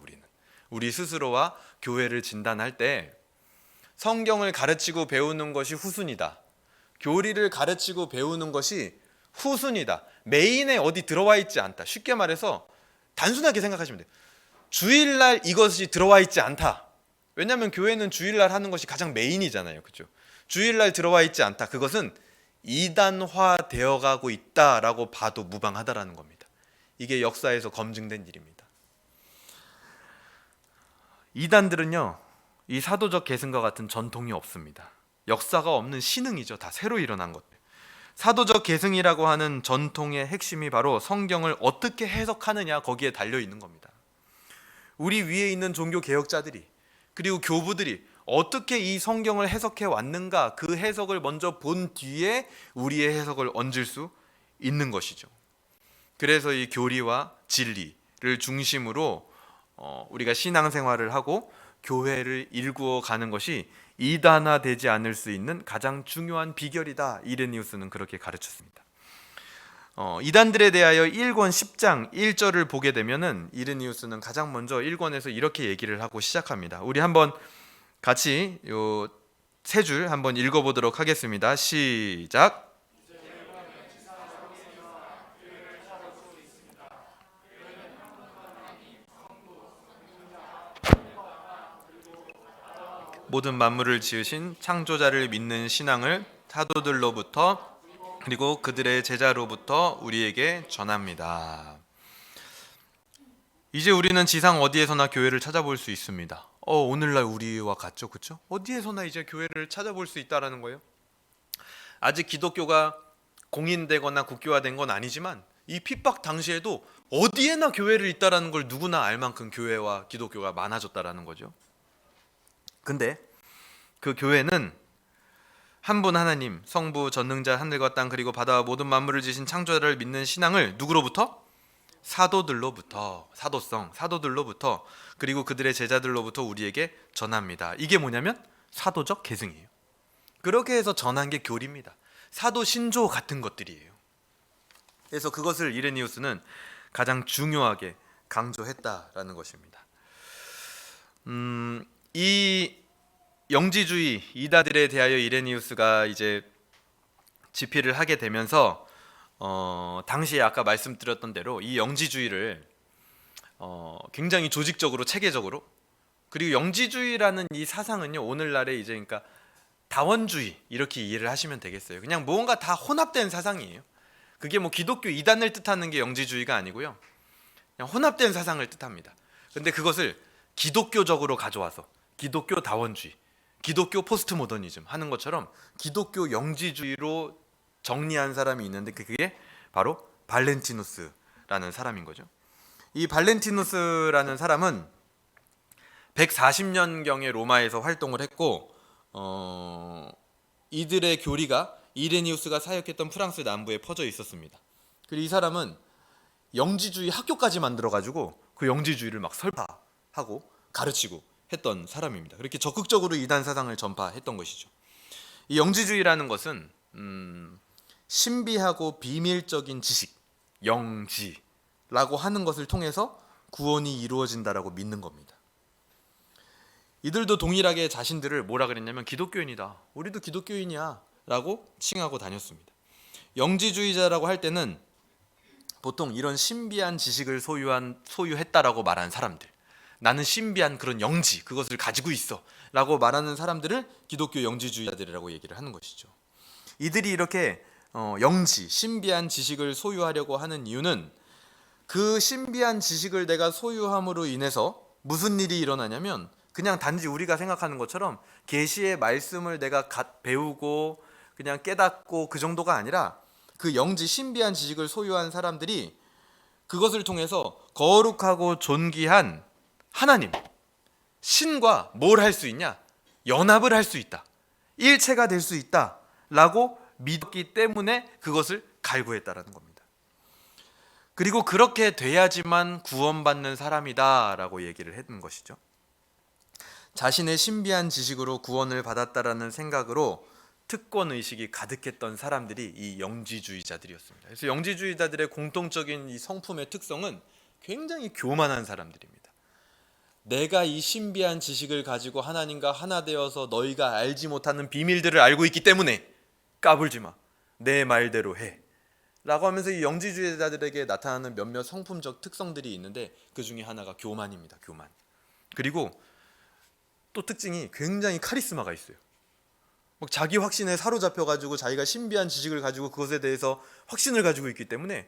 Speaker 1: 우리 스스로와 교회를 진단할 때 성경을 가르치고 배우는 것이 후순위다, 교리를 가르치고 배우는 것이 후순위다, 메인에 어디 들어와 있지 않다. 쉽게 말해서 단순하게 생각하시면 돼요. 주일날 이것이 들어와 있지 않다. 왜냐하면 교회는 주일날 하는 것이 가장 메인이잖아요, 그렇죠? 주일날 들어와 있지 않다, 그것은 이단화 되어 가고 있다라고 봐도 무방하다라는 겁니다. 이게 역사에서 검증된 일입니다. 이단들은요, 이 사도적 계승과 같은 전통이 없습니다. 역사가 없는 신흥이죠. 다 새로 일어난 것들. 사도적 계승이라고 하는 전통의 핵심이 바로 성경을 어떻게 해석하느냐, 거기에 달려 있는 겁니다. 우리 위에 있는 종교 개혁자들이, 그리고 교부들이 어떻게 이 성경을 해석해 왔는가, 그 해석을 먼저 본 뒤에 우리의 해석을 얹을 수 있는 것이죠. 그래서 이 교리와 진리를 중심으로 우리가 신앙생활을 하고 교회를 일구어 가는 것이 이단화되지 않을 수 있는 가장 중요한 비결이다. 이레니우스는 그렇게 가르쳤습니다. 이단들에 대하여 1권 10장 1절을 보게 되면은 이레니우스는 가장 먼저 1권에서 이렇게 얘기를 하고 시작합니다. 우리 한번 같이 요 세 줄 한번 읽어보도록 하겠습니다. 시작. 모든 만물을 지으신 창조자를 믿는 신앙을 사도들로부터 그리고 그들의 제자로부터 우리에게 전합니다. 이제 우리는 지상 어디에서나 교회를 찾아볼 수 있습니다. 오늘날 우리와 같죠, 그렇죠? 어디에서나 이제 교회를 찾아볼 수 있다라는 거예요. 아직 기독교가 공인되거나 국교화된 건 아니지만 이 핍박 당시에도 어디에나 교회를 있다라는 걸 누구나 알 만큼 교회와 기독교가 많아졌다라는 거죠. 근데 그 교회는 한 분 하나님, 성부, 전능자, 하늘과 땅 그리고 바다와 모든 만물을 지신 창조자를 믿는 신앙을 누구로부터? 사도들로부터, 사도들로부터 그리고 그들의 제자들로부터 우리에게 전합니다. 이게 뭐냐면 사도적 계승이에요. 그렇게 해서 전한 게 교리입니다. 사도 신조 같은 것들이에요. 그래서 그것을 이레니우스는 가장 중요하게 강조했다라는 것입니다. 이 영지주의 이단들에 대하여 이레니우스가 이제 집필을 하게 되면서 당시에 아까 말씀드렸던 대로 이 영지주의를 굉장히 조직적으로 체계적으로 그리고 영지주의라는 이 사상은요, 오늘날의 이제 그러니까 다원주의 이렇게 이해를 하시면 되겠어요. 그냥 뭔가 다 혼합된 사상이에요. 그게 뭐 기독교 이단을 뜻하는 게 영지주의가 아니고요, 그냥 혼합된 사상을 뜻합니다. 근데 그것을 기독교적으로 가져와서 기독교 다원주의, 기독교 포스트 모더니즘 하는 것처럼 기독교 영지주의로 정리한 사람이 있는데 그게 바로 발렌티누스라는 사람인 거죠. 이 발렌티누스라는 사람은 140년경에 로마에서 활동을 했고, 이들의 교리가 이레니우스가 사역했던 프랑스 남부에 퍼져 있었습니다. 그리고 이 사람은 영지주의 학교까지 만들어가지고 그 영지주의를 막 설파하고 가르치고 했던 사람입니다. 그렇게 적극적으로 이단 사상을 전파했던 것이죠. 이 영지주의라는 것은 신비하고 비밀적인 지식, 영지라고 하는 것을 통해서 구원이 이루어진다라고 믿는 겁니다. 이들도 동일하게 자신들을 뭐라 그랬냐면 기독교인이다, 우리도 기독교인이야 라고 칭하고 다녔습니다. 영지주의자라고 할 때는 보통 이런 신비한 지식을 소유했다라고 말하는 사람들, 나는 신비한 그런 영지, 그것을 가지고 있어 라고 말하는 사람들을 기독교 영지주의자들이라고 얘기를 하는 것이죠. 이들이 이렇게 영지, 신비한 지식을 소유하려고 하는 이유는 그 신비한 지식을 내가 소유함으로 인해서 무슨 일이 일어나냐면, 그냥 단지 우리가 생각하는 것처럼 계시의 말씀을 내가 배우고 그냥 깨닫고 그 정도가 아니라, 그 영지 신비한 지식을 소유한 사람들이 그것을 통해서 거룩하고 존귀한 하나님, 신과 뭘 할 수 있냐? 연합을 할 수 있다, 일체가 될 수 있다 라고 믿었기 때문에 그것을 갈구했다라는 겁니다. 그리고 그렇게 돼야지만 구원받는 사람이다 라고 얘기를 했던 것이죠. 자신의 신비한 지식으로 구원을 받았다라는 생각으로 특권의식이 가득했던 사람들이 이 영지주의자들이었습니다. 그래서 영지주의자들의 공통적인 이 성품의 특성은 굉장히 교만한 사람들입니다. 내가 이 신비한 지식을 가지고 하나님과 하나 되어서 너희가 알지 못하는 비밀들을 알고 있기 때문에 까불지 마, 내 말대로 해 라고 하면서 이 영지주의자들에게 나타나는 몇몇 성품적 특성들이 있는데, 그 중에 하나가 교만입니다. 교만. 그리고 또 특징이 굉장히 카리스마가 있어요. 막 자기 확신에 사로잡혀가지고 자기가 신비한 지식을 가지고 그것에 대해서 확신을 가지고 있기 때문에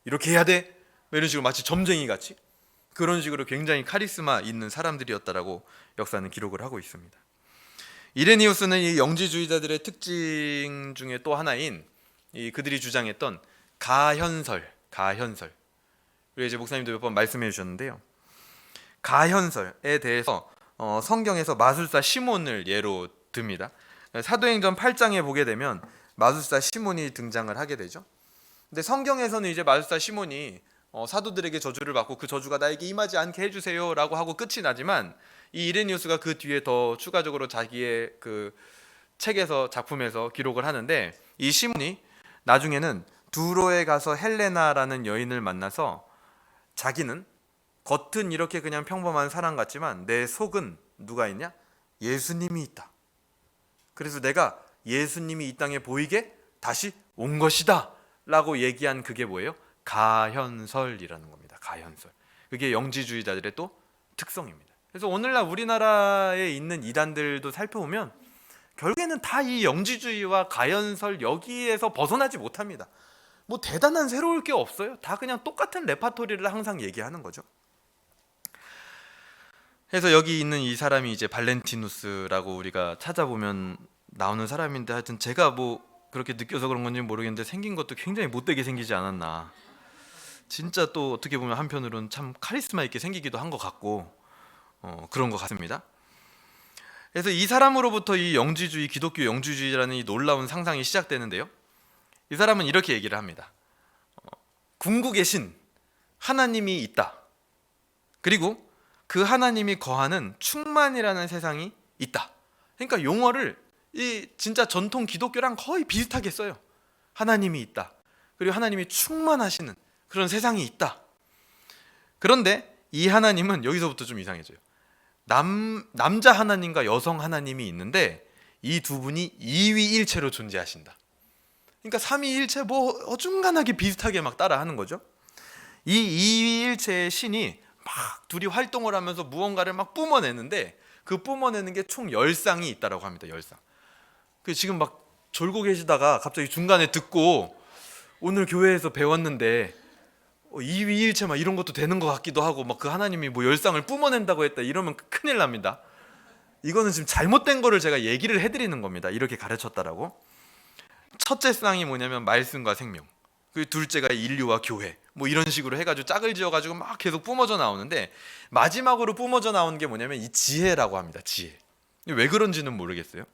Speaker 1: 이렇게 해야 돼? 이런 식으로 마치 점쟁이 같이 그런 식으로 굉장히 카리스마 있는 사람들이었다라고 역사는 기록을 하고 있습니다. 이레니우스는 이 영지주의자들의 특징 중에 또 하나인 그들이 주장했던 가현설. 그리고 이제 목사님도 몇 번 말씀해 주셨는데요. 가현설에 대해서 성경에서 마술사 시몬을 예로 듭니다. 사도행전 8장에 보게 되면 마술사 시몬이 등장을 하게 되죠. 근데 성경에서는 이제 마술사 시몬이 사도들에게 저주를 받고 그 저주가 나에게 임하지 않게 해주세요 라고 하고 끝이 나지만, 이 이레니우스가 그 뒤에 더 추가적으로 자기의 그 책에서, 작품에서 기록을 하는데, 이 시몬이 나중에는 두로에 가서 헬레나라는 여인을 만나서 자기는 겉은 이렇게 그냥 평범한 사람 같지만 내 속은 누가 있냐? 예수님이 있다. 그래서 내가 예수님이 이 땅에 보이게 다시 온 것이다 라고 얘기한 그게 뭐예요? 가현설이라는 겁니다. 가현설. 그게 영지주의자들의 또 특성입니다. 그래서 오늘날 우리나라에 있는 이단들도 살펴보면 결국에는 다 이 영지주의와 가현설 여기에서 벗어나지 못합니다. 뭐 대단한 새로울 게 없어요. 다 그냥 똑같은 레파토리를 항상 얘기하는 거죠. 그래서 여기 있는 이 사람이 이제 발렌티누스라고 우리가 찾아보면 나오는 사람인데, 하여튼 제가 뭐 그렇게 느껴서 그런 건지 모르겠는데 생긴 것도 굉장히 못되게 생기지 않았나. 진짜 또 어떻게 보면 한편으로는 참 카리스마 있게 생기기도 한 것 같고 그런 것 같습니다. 그래서 이 사람으로부터 이 영지주의, 기독교 영지주의라는 이 놀라운 상상이 시작되는데요. 이 사람은 이렇게 얘기를 합니다. 궁극의 신 하나님이 있다. 그리고 그 하나님이 거하는 충만이라는 세상이 있다. 그러니까 용어를 이 진짜 전통 기독교랑 거의 비슷하게 써요. 하나님이 있다. 그리고 하나님이 충만하시는 그런 세상이 있다. 그런데 이 하나님은 여기서부터 좀 이상해져요. 남자 하나님과 여성 하나님이 있는데 이 두 분이 이위일체로 존재하신다. 그러니까 삼위일체 뭐 어중간하게 비슷하게 막 따라하는 거죠. 이 이위일체의 신이 막 둘이 활동을 하면서 무언가를 막 뿜어내는데 그 뿜어내는 게 총 10쌍이 있다라고 합니다. 10쌍. 그 지금 막 졸고 계시다가 갑자기 중간에 듣고 오늘 교회에서 배웠는데 이위일체 막 이런 것도 되는 것 같기도 하고 막 그 하나님이 뭐 10쌍을 뿜어낸다고 했다 이러면 큰일 납니다. 이거는 지금 잘못된 거를 제가 얘기를 해드리는 겁니다. 이렇게 가르쳤다라고. 첫째 쌍이 뭐냐면 말씀과 생명, 그 둘째가 인류와 교회, 뭐 이런 식으로 해가지고 짝을 지어가지고 막 계속 뿜어져 나오는데 마지막으로 뿜어져 나오는 게 뭐냐면 이 지혜라고 합니다. 지혜. 왜 그런지는 모르겠어요.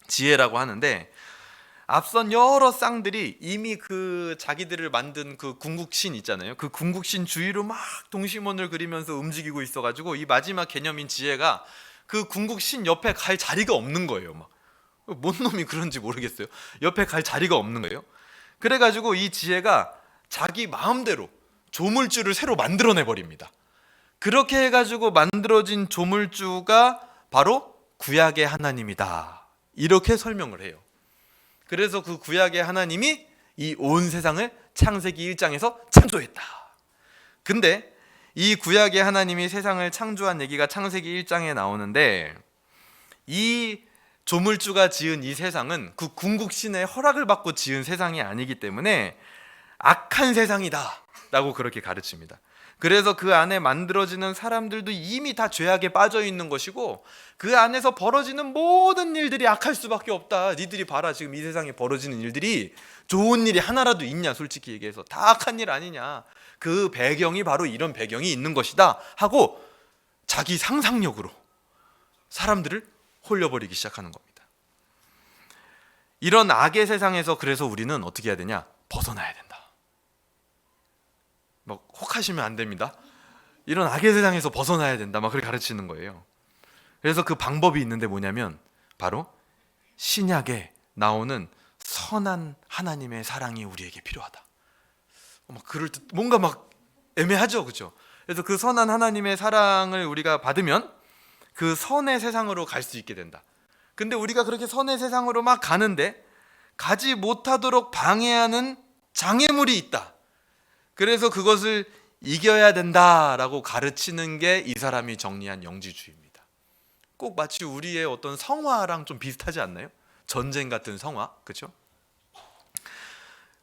Speaker 1: 지혜라고 하는데 앞선 여러 쌍들이 이미 그 자기들을 만든 그 궁극신 있잖아요. 그 궁극신 주위로 막 동심원을 그리면서 움직이고 있어가지고 이 마지막 개념인 지혜가 그 궁극신 옆에 갈 자리가 없는 거예요. 막 뭔 놈이 그런지 모르겠어요. 옆에 갈 자리가 없는 거예요. 그래가지고 이 지혜가 자기 마음대로 조물주를 새로 만들어내 버립니다. 그렇게 해가지고 만들어진 조물주가 바로 구약의 하나님이다. 이렇게 설명을 해요. 그래서 그 구약의 하나님이 이 온 세상을 창세기 1장에서 창조했다. 근데 이 구약의 하나님이 세상을 창조한 얘기가 창세기 1장에 나오는데 이 조물주가 지은 이 세상은 그 궁극신의 허락을 받고 지은 세상이 아니기 때문에 악한 세상이다 라고 그렇게 가르칩니다. 그래서 그 안에 만들어지는 사람들도 이미 다 죄악에 빠져 있는 것이고 그 안에서 벌어지는 모든 일들이 악할 수밖에 없다. 니들이 봐라, 지금 이 세상에 벌어지는 일들이 좋은 일이 하나라도 있냐, 솔직히 얘기해서 다 악한 일 아니냐. 그 배경이 바로 이런 배경이 있는 것이다 하고 자기 상상력으로 사람들을 홀려버리기 시작하는 겁니다. 이런 악의 세상에서 그래서 우리는 어떻게 해야 되냐? 벗어나야 된다. 막 혹하시면 안 됩니다. 이런 악의 세상에서 벗어나야 된다. 막 그렇게 가르치는 거예요. 그래서 그 방법이 있는데 뭐냐면 바로 신약에 나오는 선한 하나님의 사랑이 우리에게 필요하다. 막 그럴 듯 뭔가 막 애매하죠, 그렇죠? 그래서 그 선한 하나님의 사랑을 우리가 받으면 그 선의 세상으로 갈 수 있게 된다. 근데 우리가 그렇게 선의 세상으로 막 가는데 가지 못하도록 방해하는 장애물이 있다. 그래서 그것을 이겨야 된다라고 가르치는 게 이 사람이 정리한 영지주의입니다. 꼭 마치 우리의 어떤 성화랑 좀 비슷하지 않나요? 전쟁 같은 성화, 그렇죠?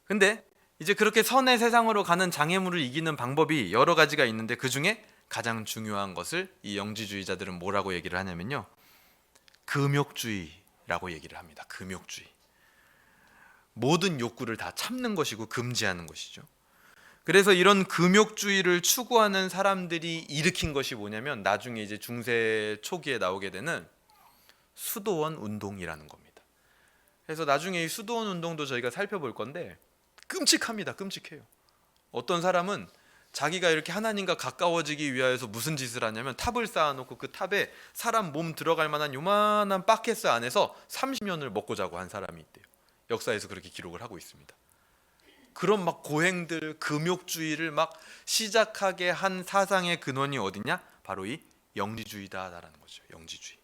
Speaker 1: 근데 이제 그렇게 선의 세상으로 가는 장애물을 이기는 방법이 여러 가지가 있는데 그 중에 가장 중요한 것을 이 영지주의자들은 뭐라고 얘기를 하냐면요, 금욕주의라고 얘기를 합니다. 금욕주의. 모든 욕구를 다 참는 것이고 금지하는 것이죠. 그래서 이런 금욕주의를 추구하는 사람들이 일으킨 것이 뭐냐면 나중에 이제 중세 초기에 나오게 되는 수도원 운동이라는 겁니다. 그래서 나중에 이 수도원 운동도 저희가 살펴볼 건데 끔찍합니다. 끔찍해요. 어떤 사람은 자기가 이렇게 하나님과 가까워지기 위하여서 무슨 짓을 하냐면 탑을 쌓아놓고 그 탑에 사람 몸 들어갈 만한 요만한 바켓스 안에서 30년을 먹고 자고 한 사람이 있대요. 역사에서 그렇게 기록을 하고 있습니다. 그런 막 고행들, 금욕주의를 막 시작하게 한 사상의 근원이 어디냐? 바로 이 영지주의다라는 거죠. 영지주의.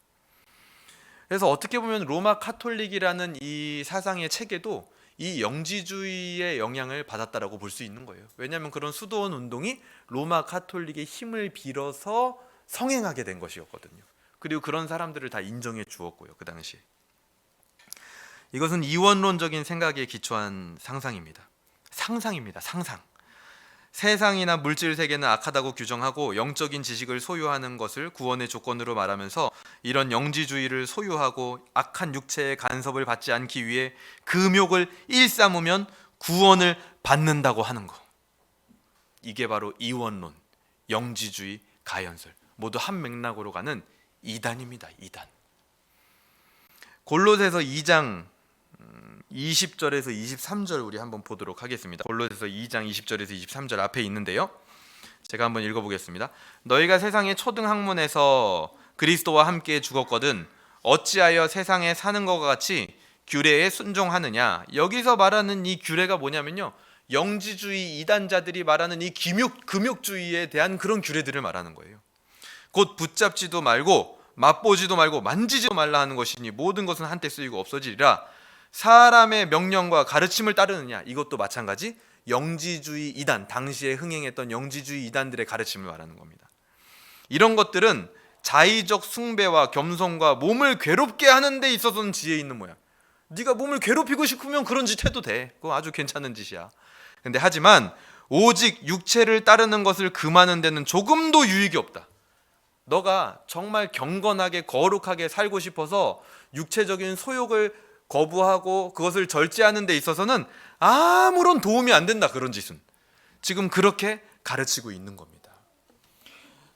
Speaker 1: 그래서 어떻게 보면 로마 카톨릭이라는 이 사상의 체계도 이 영지주의의 영향을 받았다라고 볼 수 있는 거예요. 왜냐하면 그런 수도원 운동이 로마 카톨릭의 힘을 빌어서 성행하게 된 것이었거든요. 그리고 그런 사람들을 다 인정해 주었고요. 그 당시에. 이것은 이원론적인 생각에 기초한 상상입니다. 상상입니다. 상상. 세상이나 물질 세계는 악하다고 규정하고 영적인 지식을 소유하는 것을 구원의 조건으로 말하면서 이런 영지주의를 소유하고 악한 육체의 간섭을 받지 않기 위해 금욕을 일삼으면 구원을 받는다고 하는 거. 이게 바로 이원론, 영지주의, 가연설 모두 한 맥락으로 가는 이단입니다. 이단. 골로새서 2장 20절에서 23절 우리 한번 보도록 하겠습니다. 골로새서 2장 20절에서 23절 앞에 있는데요, 제가 한번 읽어보겠습니다. 너희가 세상의 초등 학문에서 그리스도와 함께 죽었거든 어찌하여 세상에 사는 것과 같이 규례에 순종하느냐. 여기서 말하는 이 규례가 뭐냐면요, 영지주의 이단자들이 말하는 이 금욕주의에 대한 그런 규례들을 말하는 거예요. 곧 붙잡지도 말고 맛보지도 말고 만지지도 말라 하는 것이니 모든 것은 한때 쓰이고 없어지리라. 사람의 명령과 가르침을 따르느냐. 이것도 마찬가지 영지주의 이단, 당시에 흥행했던 영지주의 이단들의 가르침을 말하는 겁니다. 이런 것들은 자의적 숭배와 겸손과 몸을 괴롭게 하는 데 있어서는 지혜 있는 모양. 네가 몸을 괴롭히고 싶으면 그런 짓 해도 돼. 그거 아주 괜찮은 짓이야. 근데 하지만 오직 육체를 따르는 것을 금하는 데는 조금도 유익이 없다. 너가 정말 경건하게 거룩하게 살고 싶어서 육체적인 소욕을 거부하고 그것을 절제하는 데 있어서는 아무런 도움이 안 된다. 그런 짓은 지금 그렇게 가르치고 있는 겁니다.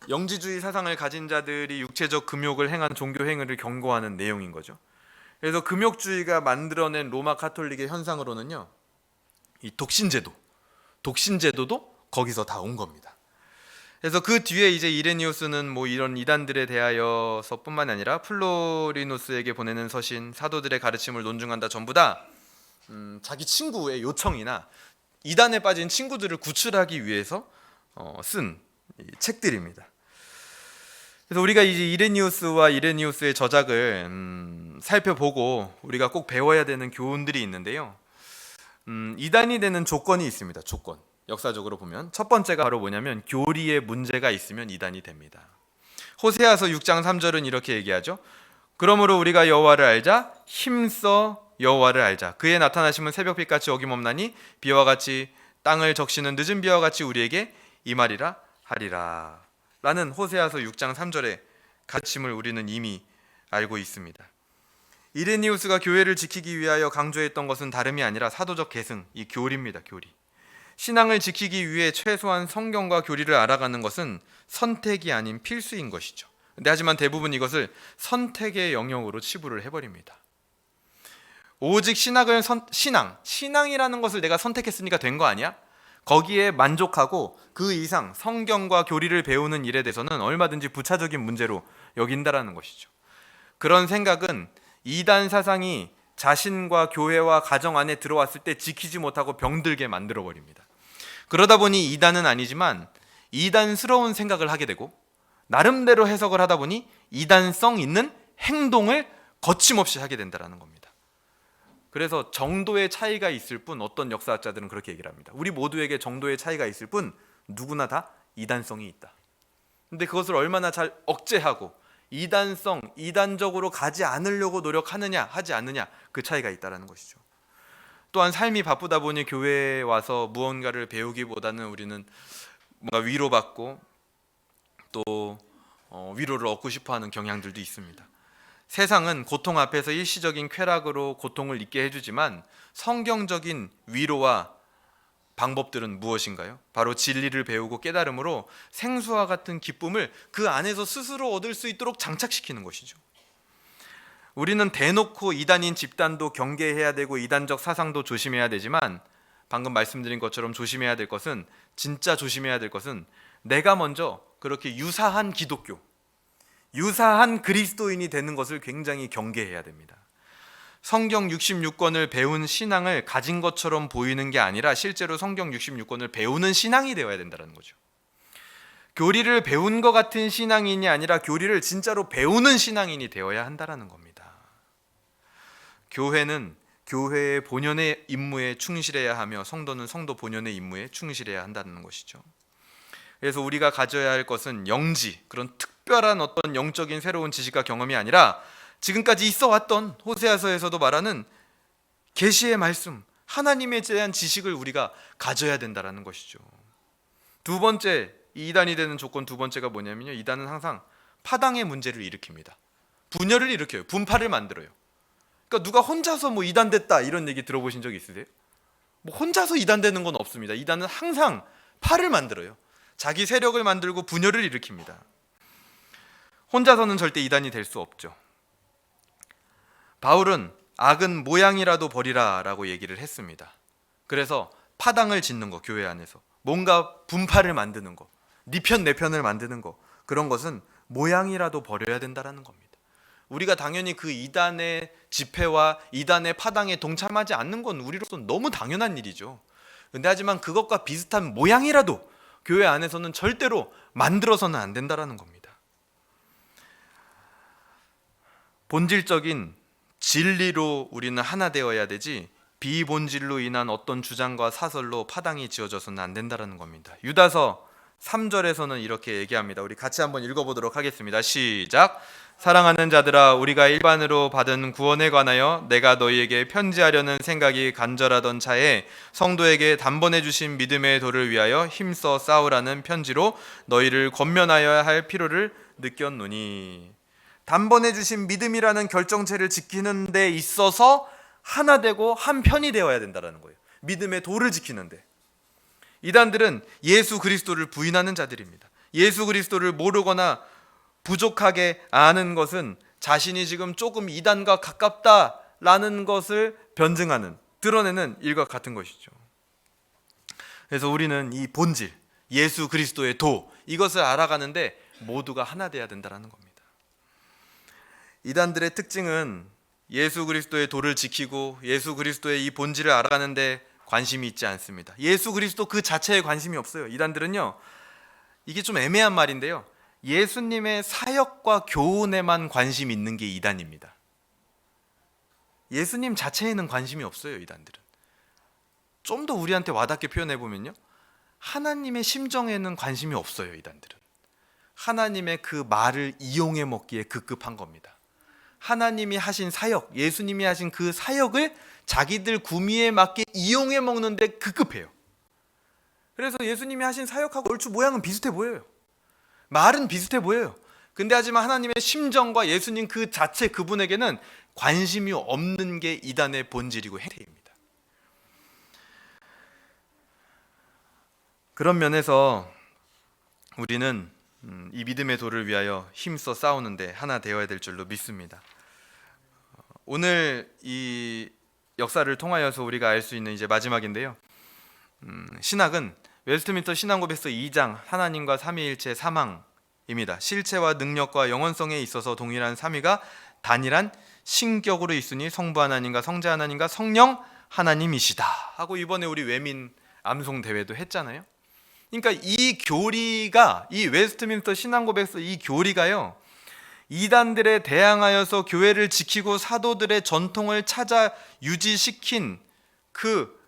Speaker 1: 영지주의 사상을 가진 자들이 육체적 금욕을 행한 종교 행위를 경고하는 내용인 거죠. 그래서 금욕주의가 만들어낸 로마 카톨릭의 현상으로는요, 이 독신제도도 거기서 다 온 겁니다. 그래서 그 뒤에 이제 이레니우스는 뭐 이런 이단들에 대하여서뿐만 아니라 플로리누스에게 보내는 서신, 사도들의 가르침을 논중한다, 전부 다 자기 친구의 요청이나 이단에 빠진 친구들을 구출하기 위해서 쓴 책들입니다. 그래서 우리가 이제 이레니우스와 이레니우스의 저작을 살펴보고 우리가 꼭 배워야 되는 교훈들이 있는데요. 이단이 되는 조건이 있습니다. 조건. 역사적으로 보면 첫 번째가 바로 뭐냐면 교리에 문제가 있으면 이단이 됩니다. 호세아서 6장 3절은 이렇게 얘기하죠. 그러므로 우리가 여호와를 알자, 힘써 여호와를 알자. 그의 나타나심은 새벽빛같이 어김없나니 비와 같이 땅을 적시는 늦은 비와 같이 우리에게 임하리라 하리라. 라는 호세아서 6장 3절의 가르침을 우리는 이미 알고 있습니다. 이레니우스가 교회를 지키기 위하여 강조했던 것은 다름이 아니라 사도적 계승, 이 교리입니다. 교리. 신앙을 지키기 위해 최소한 성경과 교리를 알아가는 것은 선택이 아닌 필수인 것이죠. 근데 하지만 대부분 이것을 선택의 영역으로 치부를 해버립니다. 오직 신앙이라는 것을 내가 선택했으니까 된 거 아니야? 거기에 만족하고 그 이상 성경과 교리를 배우는 일에 대해서는 얼마든지 부차적인 문제로 여긴다라는 것이죠. 그런 생각은 이단 사상이 자신과 교회와 가정 안에 들어왔을 때 지키지 못하고 병들게 만들어버립니다. 그러다 보니 이단은 아니지만 이단스러운 생각을 하게 되고 나름대로 해석을 하다 보니 이단성 있는 행동을 거침없이 하게 된다는 겁니다. 그래서 정도의 차이가 있을 뿐, 어떤 역사학자들은 그렇게 얘기를 합니다. 우리 모두에게 정도의 차이가 있을 뿐 누구나 다 이단성이 있다. 근데 그것을 얼마나 잘 억제하고 이단적으로 가지 않으려고 노력하느냐 하지 않느냐, 그 차이가 있다는 것이죠. 또한 삶이 바쁘다 보니 교회에 와서 무언가를 배우기보다는 우리는 뭔가 위로받고 또 위로를 얻고 싶어하는 경향들도 있습니다. 세상은 고통 앞에서 일시적인 쾌락으로 고통을 잊게 해주지만 성경적인 위로와 방법들은 무엇인가요? 바로 진리를 배우고 깨달음으로 생수와 같은 기쁨을 그 안에서 스스로 얻을 수 있도록 장착시키는 것이죠. 우리는 대놓고 이단인 집단도 경계해야 되고 이단적 사상도 조심해야 되지만 방금 말씀드린 것처럼 조심해야 될 것은, 진짜 조심해야 될 것은 내가 먼저 그렇게 유사한 기독교, 유사한 그리스도인이 되는 것을 굉장히 경계해야 됩니다. 성경 66권을 배운 신앙을 가진 것처럼 보이는 게 아니라 실제로 성경 66권을 배우는 신앙이 되어야 된다는 거죠. 교리를 배운 것 같은 신앙인이 아니라 교리를 진짜로 배우는 신앙인이 되어야 한다는 겁니다. 교회는 교회의 본연의 임무에 충실해야 하며 성도는 성도 본연의 임무에 충실해야 한다는 것이죠. 그래서 우리가 가져야 할 것은 영지, 그런 특별한 어떤 영적인 새로운 지식과 경험이 아니라 지금까지 있어 왔던 호세아서에서도 말하는 계시의 말씀, 하나님에 대한 지식을 우리가 가져야 된다는 것이죠. 두 번째, 이단이 되는 조건 두 번째가 뭐냐면요, 이단은 항상 파당의 문제를 일으킵니다. 분열을 일으켜요. 분파를 만들어요. 그러니까 누가 혼자서 뭐 이단 됐다 이런 얘기 들어보신 적 있으세요? 뭐 혼자서 이단 되는 건 없습니다. 이단은 항상 파를 만들어요. 자기 세력을 만들고 분열을 일으킵니다. 혼자서는 절대 이단이 될 수 없죠. 바울은 악은 모양이라도 버리라 라고 얘기를 했습니다. 그래서 파당을 짓는 거, 교회 안에서 뭔가 분파를 만드는 거, 네 편 내 편을 만드는 거, 그런 것은 모양이라도 버려야 된다는 겁니다. 우리가 당연히 그 이단의 집회와 이단의 파당에 동참하지 않는 건 우리로서는 너무 당연한 일이죠. 근데 하지만 그것과 비슷한 모양이라도 교회 안에서는 절대로 만들어서는 안 된다는 겁니다. 본질적인 진리로 우리는 하나 되어야 되지 비본질로 인한 어떤 주장과 사설로 파당이 지어져서는 안 된다는 겁니다. 유다서 3절에서는 이렇게 얘기합니다. 우리 같이 한번 읽어보도록 하겠습니다. 시작. 사랑하는 자들아, 우리가 일반으로 받은 구원에 관하여 내가 너희에게 편지하려는 생각이 간절하던 차에 성도에게 단번에 주신 믿음의 도를 위하여 힘써 싸우라는 편지로 너희를 권면하여야 할 필요를 느꼈노니. 단번에 주신 믿음이라는 결정체를 지키는 데 있어서 하나 되고 한 편이 되어야 된다는 거예요. 믿음의 도를 지키는데. 이단들은 예수 그리스도를 부인하는 자들입니다. 예수 그리스도를 모르거나 부족하게 아는 것은 자신이 지금 조금 이단과 가깝다라는 것을 변증하는, 드러내는 일과 같은 것이죠. 그래서 우리는 이 본질, 예수 그리스도의 도, 이것을 알아가는데 모두가 하나 돼야 된다는 겁니다. 이단들의 특징은 예수 그리스도의 도를 지키고 예수 그리스도의 이 본질을 알아가는데 관심이 있지 않습니다. 예수 그리스도 그 자체에 관심이 없어요. 이단들은요, 이게 좀 애매한 말인데요, 예수님의 사역과 교훈에만 관심 있는 게 이단입니다. 예수님 자체에는 관심이 없어요. 이단들은. 좀 더 우리한테 와닿게 표현해 보면요, 하나님의 심정에는 관심이 없어요. 이단들은. 하나님의 그 말을 이용해 먹기에 급급한 겁니다. 하나님이 하신 사역, 예수님이 하신 그 사역을 자기들 구미에 맞게 이용해 먹는데 급급해요. 그래서 예수님이 하신 사역하고 얼추 모양은 비슷해 보여요. 말은 비슷해 보여요. 근데 하지만 하나님의 심정과 예수님 그 자체, 그분에게는 관심이 없는 게 이단의 본질이고 행태입니다. 그런 면에서 우리는 이 믿음의 도를 위하여 힘써 싸우는데 하나 되어야 될 줄로 믿습니다. 오늘 이 역사를 통하여서 우리가 알 수 있는 이제 마지막인데요, 신학은 웨스트민스터 신앙고백서 2장 하나님과 삼위일체 사망입니다. 실체와 능력과 영원성에 있어서 동일한 삼위가 단일한 신격으로 있으니 성부 하나님과 성자 하나님과 성령 하나님이시다 하고 이번에 우리 외민 암송 대회도 했잖아요. 그러니까 이 교리가, 이 웨스트민스터 신앙고백서 이 교리가요, 이단들에 대항하여서 교회를 지키고 사도들의 전통을 찾아 유지시킨 그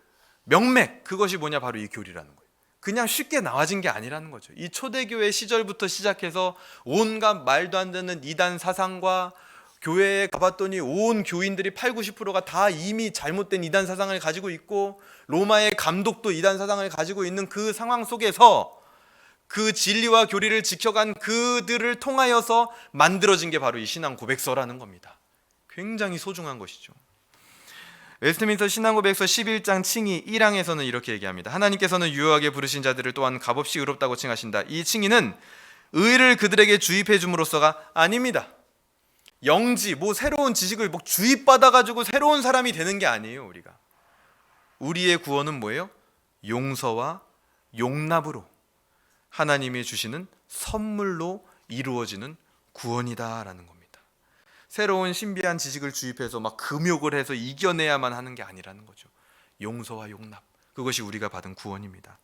Speaker 1: 명맥, 그것이 뭐냐, 바로 이 교리라는 거예요. 그냥 쉽게 나와진 게 아니라는 거죠. 이 초대교회 시절부터 시작해서 온갖 말도 안 되는 이단 사상과, 교회에 가봤더니 온 교인들이 80~90%가 다 이미 잘못된 이단 사상을 가지고 있고, 로마의 감독도 이단 사상을 가지고 있는 그 상황 속에서 그 진리와 교리를 지켜간 그들을 통하여서 만들어진 게 바로 이 신앙 고백서라는 겁니다. 굉장히 소중한 것이죠. 웨스트민스터 신앙고백서 11장 칭의 1항에서는 이렇게 얘기합니다. 하나님께서는 유효하게 부르신 자들을 또한 값없이 의롭다고 칭하신다. 이 칭의는 의를 그들에게 주입해 줌으로써가 아닙니다. 영지, 새로운 지식을 주입받아가지고 새로운 사람이 되는 게 아니에요. 우리의 구원은 뭐예요? 용서와 용납으로 하나님이 주시는 선물로 이루어지는 구원이다라는 겁니다. 새로운 신비한 지식을 주입해서 금욕을 해서 이겨내야만 하는 게 아니라는 거죠. 용서와 용납, 그것이 우리가 받은 구원입니다.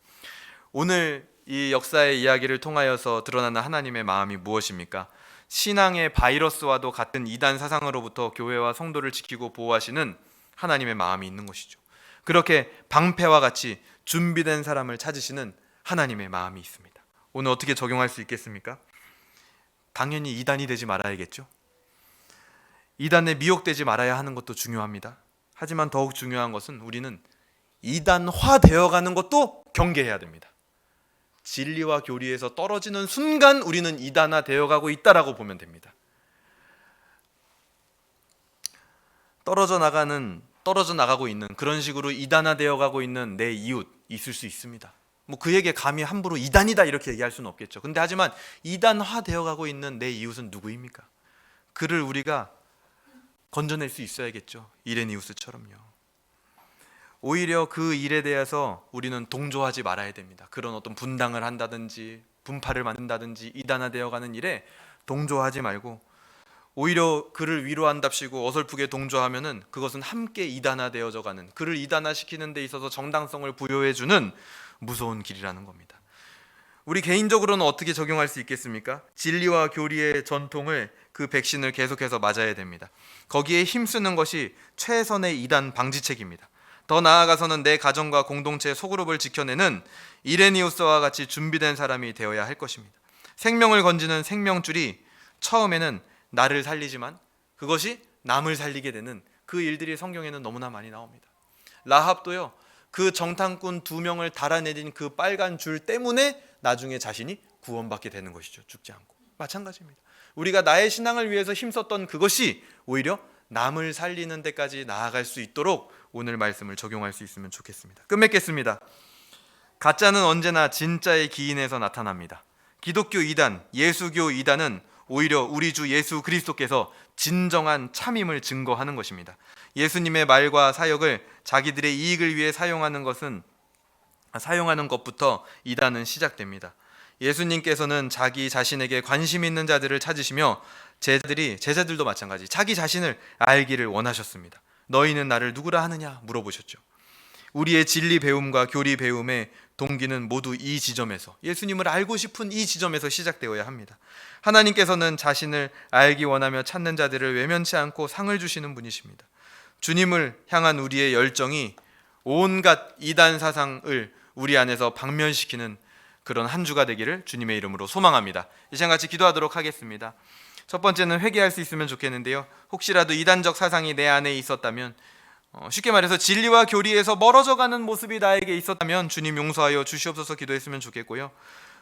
Speaker 1: 오늘 이 역사의 이야기를 통하여서 드러나는 하나님의 마음이 무엇입니까? 신앙의 바이러스와도 같은 이단 사상으로부터 교회와 성도를 지키고 보호하시는 하나님의 마음이 있는 것이죠. 그렇게 방패와 같이 준비된 사람을 찾으시는 하나님의 마음이 있습니다. 오늘 어떻게 적용할 수 있겠습니까? 당연히 이단이 되지 말아야겠죠. 이단에 미혹되지 말아야 하는 것도 중요합니다. 하지만 더욱 중요한 것은 우리는 이단화 되어가는 것도 경계해야 됩니다. 진리와 교리에서 떨어지는 순간 우리는 이단화 되어가고 있다라고 보면 됩니다. 떨어져 나가고 있는, 그런 식으로 이단화 되어가고 있는 내 이웃 있을 수 있습니다. 그에게 감히 함부로 이단이다 이렇게 얘기할 수는 없겠죠. 근데 하지만 이단화 되어가고 있는 내 이웃은 누구입니까? 그를 우리가 건져낼 수 있어야겠죠. 이레니우스처럼요. 오히려 그 일에 대해서 우리는 동조하지 말아야 됩니다. 그런 어떤 분당을 한다든지 분파를 만든다든지 이단화되어가는 일에 동조하지 말고, 오히려 그를 위로한답시고 어설프게 동조하면은 그것은 함께 이단화되어져가는, 그를 이단화시키는 데 있어서 정당성을 부여해주는 무서운 길이라는 겁니다. 우리 개인적으로는 어떻게 적용할 수 있겠습니까? 진리와 교리의 전통을, 그 백신을 계속해서 맞아야 됩니다. 거기에 힘쓰는 것이 최선의 이단 방지책입니다. 더 나아가서는 내 가정과 공동체 소그룹을 지켜내는 이레니우스와 같이 준비된 사람이 되어야 할 것입니다. 생명을 건지는 생명줄이 처음에는 나를 살리지만 그것이 남을 살리게 되는 그 일들이 성경에는 너무나 많이 나옵니다. 라합도요, 그 정탐꾼 2명을 달아내린 그 빨간 줄 때문에 나중에 자신이 구원받게 되는 것이죠. 죽지 않고. 마찬가지입니다. 우리가 나의 신앙을 위해서 힘썼던 그것이 오히려 남을 살리는 데까지 나아갈 수 있도록 오늘 말씀을 적용할 수 있으면 좋겠습니다. 끝맺겠습니다. 가짜는 언제나 진짜의 기인에서 나타납니다. 기독교 이단, 예수교 이단은 오히려 우리 주 예수 그리스도께서 진정한 참임을 증거하는 것입니다. 예수님의 말과 사역을 자기들의 이익을 위해 사용하는 것부터 이단은 시작됩니다. 예수님께서는 자기 자신에게 관심 있는 자들을 찾으시며 제자들도 마찬가지 자기 자신을 알기를 원하셨습니다. 너희는 나를 누구라 하느냐 물어보셨죠. 우리의 진리 배움과 교리 배움의 동기는 모두 이 지점에서, 예수님을 알고 싶은 이 지점에서 시작되어야 합니다. 하나님께서는 자신을 알기 원하며 찾는 자들을 외면치 않고 상을 주시는 분이십니다. 주님을 향한 우리의 열정이 온갖 이단 사상을 우리 안에서 박멸시키는 그런 한 주가 되기를 주님의 이름으로 소망합니다. 이 시간 같이 기도하도록 하겠습니다. 첫 번째는 회개할 수 있으면 좋겠는데요, 혹시라도 이단적 사상이 내 안에 있었다면, 쉽게 말해서 진리와 교리에서 멀어져가는 모습이 나에게 있었다면 주님 용서하여 주시옵소서 기도했으면 좋겠고요,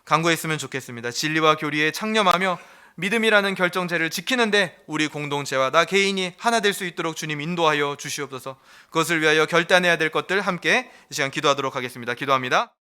Speaker 1: 간구했으면 좋겠습니다. 진리와 교리에 창념하며 믿음이라는 결정체를 지키는데 우리 공동체와 나 개인이 하나 될 수 있도록 주님 인도하여 주시옵소서. 그것을 위하여 결단해야 될 것들 함께 이 시간 기도하도록 하겠습니다. 기도합니다.